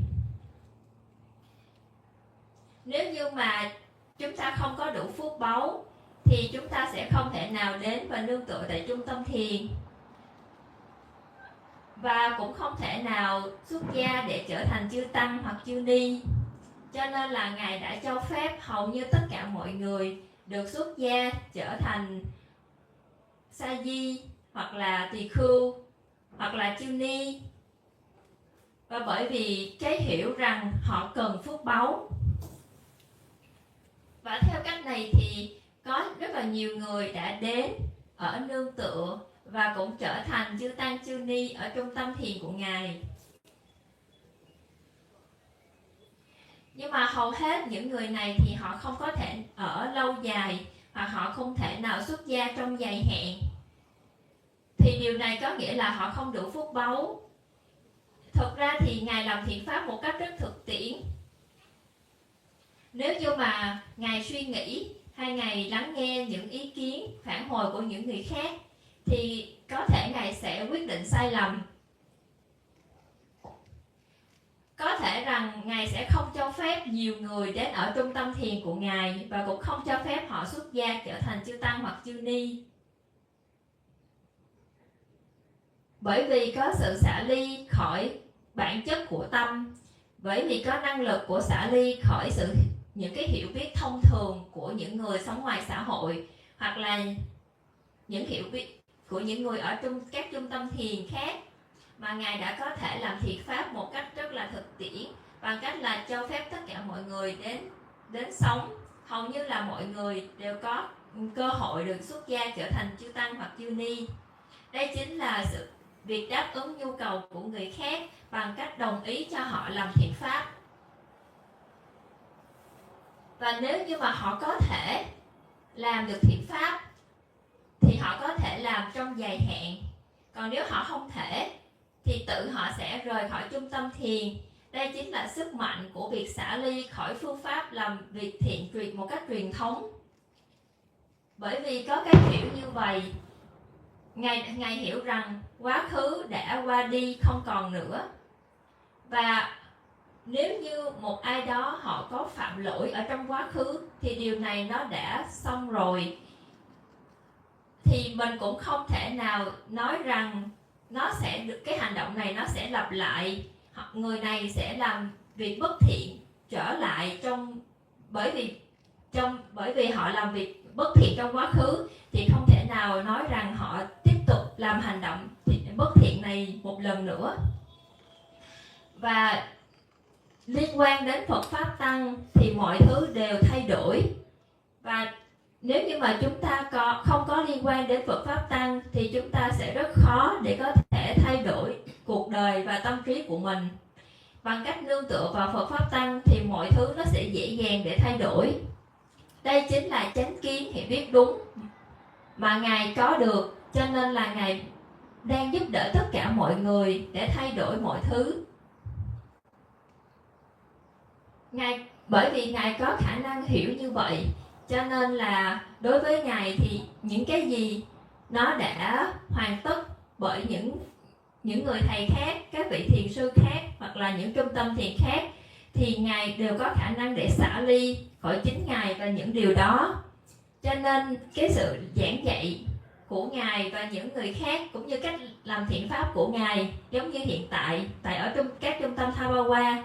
[SPEAKER 4] Nếu như mà chúng ta không có đủ phước báu thì chúng ta sẽ không thể nào đến và nương tựa tại trung tâm thiền, và cũng không thể nào xuất gia để trở thành chư tăng hoặc chư ni. Cho nên là Ngài đã cho phép hầu như tất cả mọi người được xuất gia trở thành sa di hoặc là tỳ khưu hoặc là chư ni. và bởi vì cái hiểu rằng họ cần phước báu. Và theo cách này thì có rất là nhiều người đã đến ở nương tựa và cũng trở thành chư tăng chư ni ở trung tâm thiền của Ngài. Nhưng mà hầu hết những người này thì họ không có thể ở lâu dài, hoặc họ không thể nào xuất gia trong dài hạn. Thì điều này có nghĩa là họ không đủ phước báu. Thực ra thì Ngài làm thiện pháp một cách rất thực tiễn. Nếu như mà Ngài suy nghĩ hay Ngài lắng nghe những ý kiến phản hồi của những người khác thì có thể Ngài sẽ quyết định sai lầm. Có thể rằng Ngài sẽ không cho phép nhiều người đến ở trung tâm thiền của Ngài, và cũng không cho phép họ xuất gia trở thành chư tăng hoặc chư ni. Bởi vì có sự xả ly khỏi bản chất của tâm, bởi vì có năng lực của xả ly khỏi những cái hiểu biết thông thường của những người sống ngoài xã hội, hoặc là những hiểu biết của những người ở các trung tâm thiền khác, mà Ngài đã có thể làm thiện pháp một cách rất là thực tiễn, bằng cách là cho phép tất cả mọi người đến sống. Hầu như là mọi người đều có cơ hội được xuất gia trở thành chư tăng hoặc chư ni. Đây chính là việc đáp ứng nhu cầu của người khác bằng cách đồng ý cho họ làm thiện pháp. Và nếu như mà họ có thể làm được thiện pháp thì họ có thể làm trong dài hạn. Còn nếu họ không thể thì tự họ sẽ rời khỏi trung tâm thiền. Đây chính là sức mạnh của việc xả ly khỏi phương pháp làm việc thiện truyền một cách truyền thống. Bởi vì có cái hiểu như vậy, Ngài hiểu rằng quá khứ đã qua đi không còn nữa. Và nếu như một ai đó họ có phạm lỗi ở trong quá khứ thì điều này nó đã xong rồi. Thì mình cũng không thể nào nói rằng cái hành động này nó sẽ lặp lại, hoặc người này sẽ làm việc bất thiện trở lại bởi vì họ làm việc bất thiện trong quá khứ, thì không thể nào nói rằng họ tiếp tục làm hành động bất thiện này một lần nữa. Và liên quan đến Phật Pháp Tăng thì mọi thứ đều thay đổi. Và nếu như mà chúng ta không có liên quan đến Phật Pháp Tăng thì chúng ta sẽ rất khó để có thể thay đổi cuộc đời và tâm trí của mình. Bằng cách nương tựa vào Phật Pháp Tăng thì mọi thứ nó sẽ dễ dàng để thay đổi. Đây chính là chánh kiến hiểu biết đúng mà Ngài có được, cho nên là Ngài đang giúp đỡ tất cả mọi người để thay đổi mọi thứ. Bởi vì Ngài có khả năng hiểu như vậy, cho nên là đối với Ngài thì những cái gì nó đã hoàn tất bởi những người thầy khác, các vị thiền sư khác, hoặc là những trung tâm thiền khác, thì Ngài đều có khả năng để xả ly khỏi chính Ngài và những điều đó. Cho nên cái sự giảng dạy của Ngài và những người khác, cũng như cách làm thiện pháp của Ngài, giống như hiện tại ở các trung tâm Thabawa,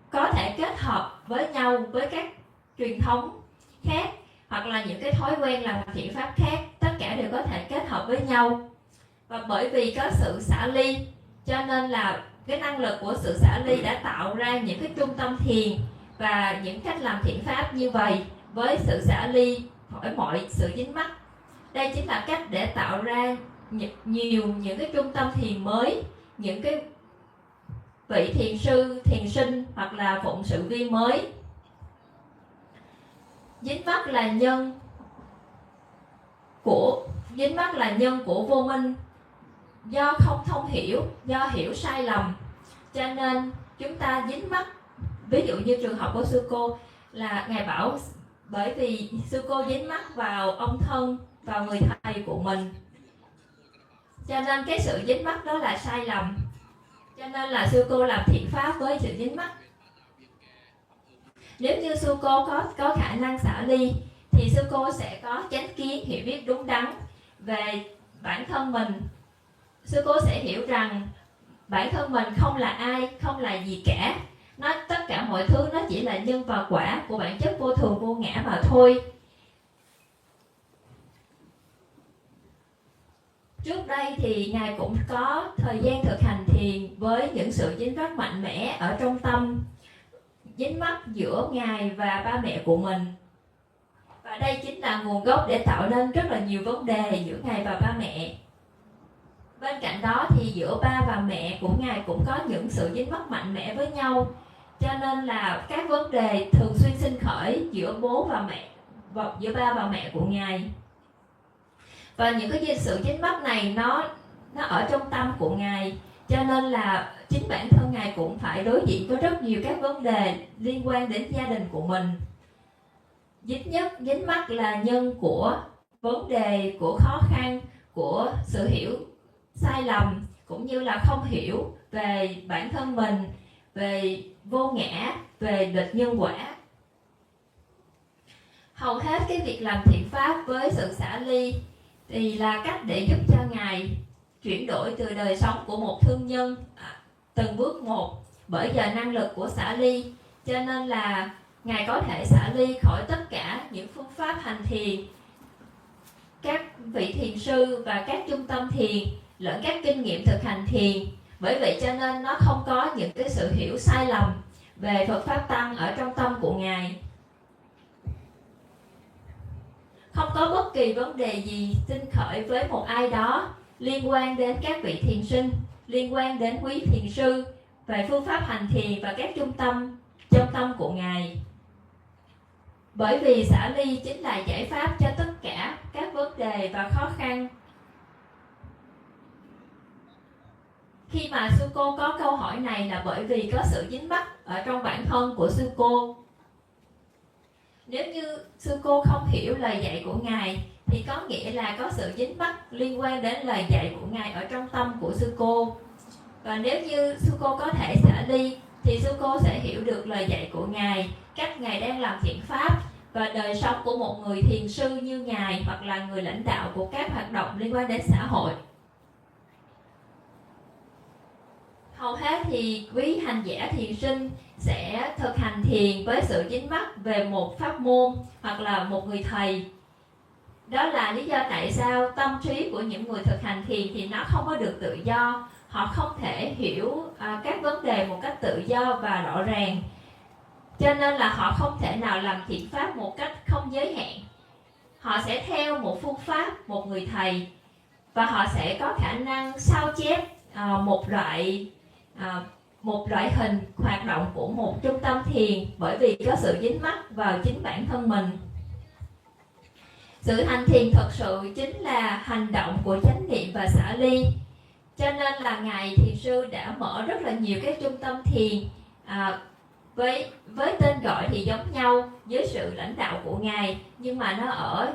[SPEAKER 4] có thể kết hợp với nhau với các truyền thống khác, hoặc là những cái thói quen làm thiện pháp khác, tất cả đều có thể kết hợp với nhau. Và bởi vì có sự xả ly, cho nên là cái năng lực của sự xả ly đã tạo ra những cái trung tâm thiền và những cách làm thiện pháp như vậy, với sự xả ly khỏi mọi sự dính mắc. Đây chính là cách để tạo ra nhiều những cái trung tâm thiền mới, những cái vị thiền sư, thiền sinh hoặc là phụng sự viên mới. Dính mắc là nhân của vô minh, do không thông hiểu, do hiểu sai lầm, cho nên chúng ta dính mắc. Ví dụ như trường hợp của sư cô là Ngài bảo bởi vì sư cô dính mắc vào ông thân, vào người thầy của mình, cho nên cái sự dính mắc đó là sai lầm. Cho nên là sư cô làm thiện pháp với sự dính mắc. Nếu như sư cô có khả năng xả ly thì sư cô sẽ có chánh kiến hiểu biết đúng đắn về bản thân mình. Sư cô sẽ hiểu rằng bản thân mình không là ai, không là gì cả. Tất cả mọi thứ nó chỉ là nhân và quả của bản chất vô thường vô ngã mà thôi. Trước đây thì Ngài cũng có thời gian thực hành thiền với những sự dính mắc mạnh mẽ ở trong tâm, dính mắc giữa Ngài và ba mẹ của mình. Và đây chính là nguồn gốc để tạo nên rất là nhiều vấn đề giữa Ngài và ba mẹ. Bên cạnh đó thì giữa ba và mẹ của Ngài cũng có những sự dính mắc mạnh mẽ với nhau, cho nên là các vấn đề thường xuyên sinh khởi giữa bố và mẹ, giữa ba và mẹ của Ngài. Và những cái sự dính mắc này nó ở trong tâm của Ngài, cho nên là chính bản thân Ngài cũng phải đối diện với rất nhiều các vấn đề liên quan đến gia đình của mình. Dính mắc là nhân của vấn đề, của khó khăn, của sự hiểu sai lầm, cũng như là không hiểu về bản thân mình, về vô ngã, về nghịch nhân quả. Hầu hết cái việc làm thiện pháp với sự xả ly thì là cách để giúp cho Ngài chuyển đổi từ đời sống của một thương nhân từng bước một, bởi giờ năng lực của xả ly, cho nên là Ngài có thể xả ly khỏi tất cả những phương pháp hành thiền, các vị thiền sư và các trung tâm thiền lẫn các kinh nghiệm thực hành thiền. Bởi vậy cho nên nó không có những cái sự hiểu sai lầm về Phật Pháp Tăng ở trong tâm của Ngài. Không có bất kỳ vấn đề gì sinh khởi với một ai đó liên quan đến các vị thiền sinh, liên quan đến quý thiền sư về phương pháp hành thiền và các trung tâm trong tâm của Ngài. Bởi vì xả ly chính là giải pháp cho tất cả các vấn đề và khó khăn. Khi mà sư cô có câu hỏi này là bởi vì có sự dính mắc ở trong bản thân của sư cô. Nếu như sư cô không hiểu lời dạy của Ngài thì có nghĩa là có sự dính mắc liên quan đến lời dạy của Ngài ở trong tâm của sư cô. Và nếu như sư cô có thể xả ly thì sư cô sẽ hiểu được lời dạy của Ngài, cách Ngài đang làm thiện pháp và đời sống của một người thiền sư như Ngài, hoặc là người lãnh đạo của các hoạt động liên quan đến xã hội. Hầu hết thì quý hành giả thiền sinh sẽ thực hành thiền với sự dính mắc về một pháp môn hoặc là một người thầy. Đó là lý do tại sao tâm trí của những người thực hành thiền thì nó không có được tự do. Họ không thể hiểu các vấn đề một cách tự do và rõ ràng. Cho nên là họ không thể nào làm thiện pháp một cách không giới hạn. Họ sẽ theo một phương pháp, một người thầy, và họ sẽ có khả năng sao chép một loại hình hoạt động của một trung tâm thiền, bởi vì có sự dính mắc vào chính bản thân mình. Sự hành thiền thật sự chính là hành động của chánh niệm và xả ly. Cho nên là Ngài Thiền sư đã mở rất là nhiều các trung tâm thiền với tên gọi thì giống nhau, với sự lãnh đạo của Ngài, nhưng mà nó ở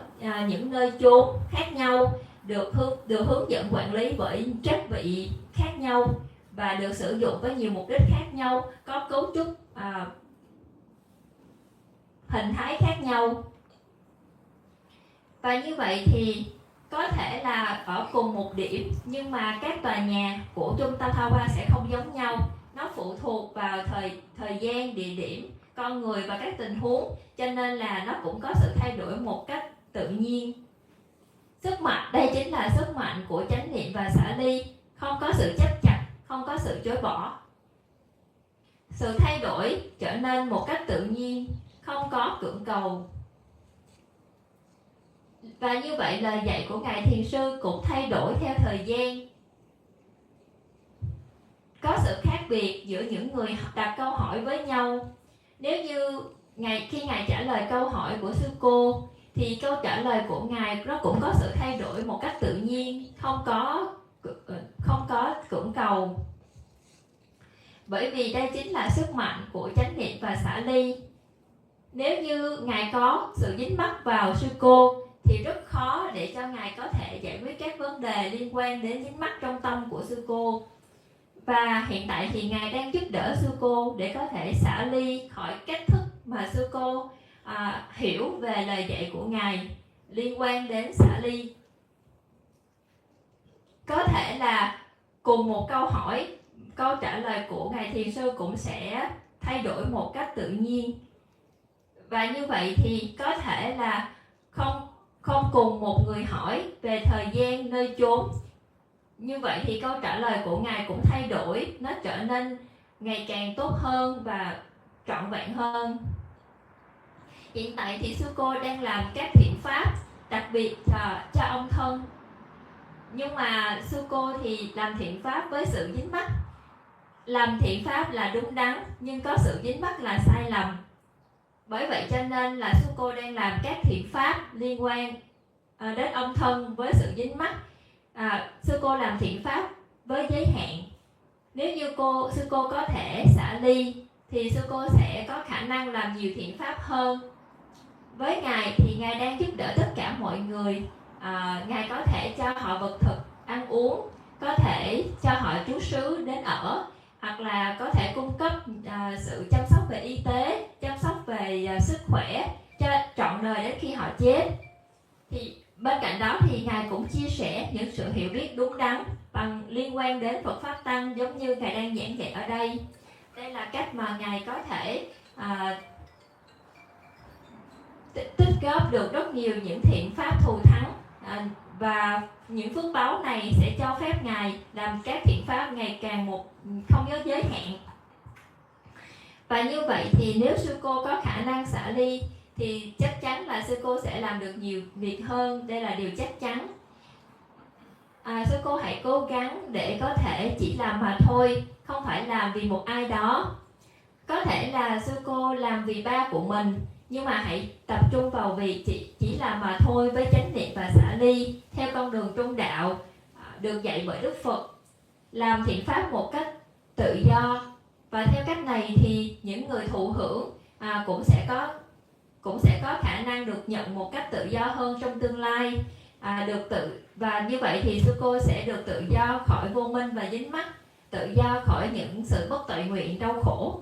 [SPEAKER 4] những nơi chốn khác nhau, được hướng dẫn quản lý bởi các vị khác nhau và được sử dụng với nhiều mục đích khác nhau, có cấu trúc hình thái khác nhau. Và như vậy thì có thể là ở cùng một điểm, nhưng mà các tòa nhà của trung tâm Tha Hoa sẽ không giống nhau. Nó phụ thuộc vào thời gian, địa điểm, con người và các tình huống, cho nên là nó cũng có sự thay đổi một cách tự nhiên. Sức mạnh, đây chính là sức mạnh của chánh niệm và xả ly, không có sự chấp chặt, không có sự chối bỏ. Sự thay đổi trở nên một cách tự nhiên, không có cưỡng cầu. Và như vậy lời dạy của Ngài Thiền sư cũng thay đổi theo thời gian. Có sự khác biệt giữa những người đặt câu hỏi với nhau. Nếu như khi Ngài trả lời câu hỏi của sư cô thì câu trả lời của Ngài nó cũng có sự thay đổi một cách tự nhiên, không có cưỡng cầu. Bởi vì đây chính là sức mạnh của chánh niệm và xả ly. Nếu như Ngài có sự dính mắc vào sư cô thì rất khó để cho Ngài có thể giải quyết các vấn đề liên quan đến dính mắc trong tâm của sư cô. Và hiện tại thì Ngài đang giúp đỡ sư cô để có thể xả ly khỏi cách thức mà sư cô hiểu về lời dạy của Ngài liên quan đến xả ly. Có thể là cùng một câu hỏi, câu trả lời của Ngài Thiền sư cũng sẽ thay đổi một cách tự nhiên. Và như vậy thì có thể là không cùng một người hỏi về thời gian, nơi chốn, Như vậy thì câu trả lời của Ngài cũng thay đổi, nó trở nên ngày càng tốt hơn và trọn vẹn hơn. Hiện tại thì sư cô đang làm các thiện pháp đặc biệt cho ông thân. Nhưng mà sư cô thì làm thiện pháp với sự dính mắc. Làm thiện pháp là đúng đắn, nhưng có sự dính mắc là sai lầm. Bởi vậy cho nên là sư cô đang làm các thiện pháp liên quan đến ông thân với sự dính mắc. Sư cô làm thiện pháp với giới hạn. Nếu như sư cô có thể xả ly thì sư cô sẽ có khả năng làm nhiều thiện pháp hơn. Với Ngài thì Ngài đang giúp đỡ tất cả mọi người. Ngài có thể cho họ vật thực ăn uống, có thể cho họ trú xứ đến ở, hoặc là có thể cung cấp sự chăm sóc về y tế, chăm sóc về sức khỏe cho trọn đời đến khi họ chết. Thì bên cạnh đó thì Ngài cũng chia sẻ những sự hiểu biết đúng đắn bằng liên quan đến Phật Pháp Tăng, giống như Ngài đang giảng dạy ở đây. Đây là cách mà Ngài có thể tích góp được rất nhiều những thiện pháp thù thắng, và những phước báu này sẽ cho phép Ngài làm các thiện pháp ngày càng không có giới hạn. Và như vậy thì nếu sư cô có khả năng xả ly thì chắc chắn là sư cô sẽ làm được nhiều việc hơn. Đây là điều chắc chắn. Sư cô hãy cố gắng để có thể chỉ làm mà thôi, không phải làm vì một ai đó. Có thể là sư cô làm vì ba của mình, nhưng mà hãy tập trung vào việc chỉ làm mà thôi với chánh niệm và xả ly theo con đường trung đạo được dạy bởi Đức Phật. Làm thiện pháp một cách tự do, và theo cách này thì những người thụ hưởng cũng sẽ có khả năng được nhận một cách tự do hơn trong tương lai. Và như vậy thì sư cô sẽ được tự do khỏi vô minh và dính mắc, tự do khỏi những sự bất tội nguyện đau khổ.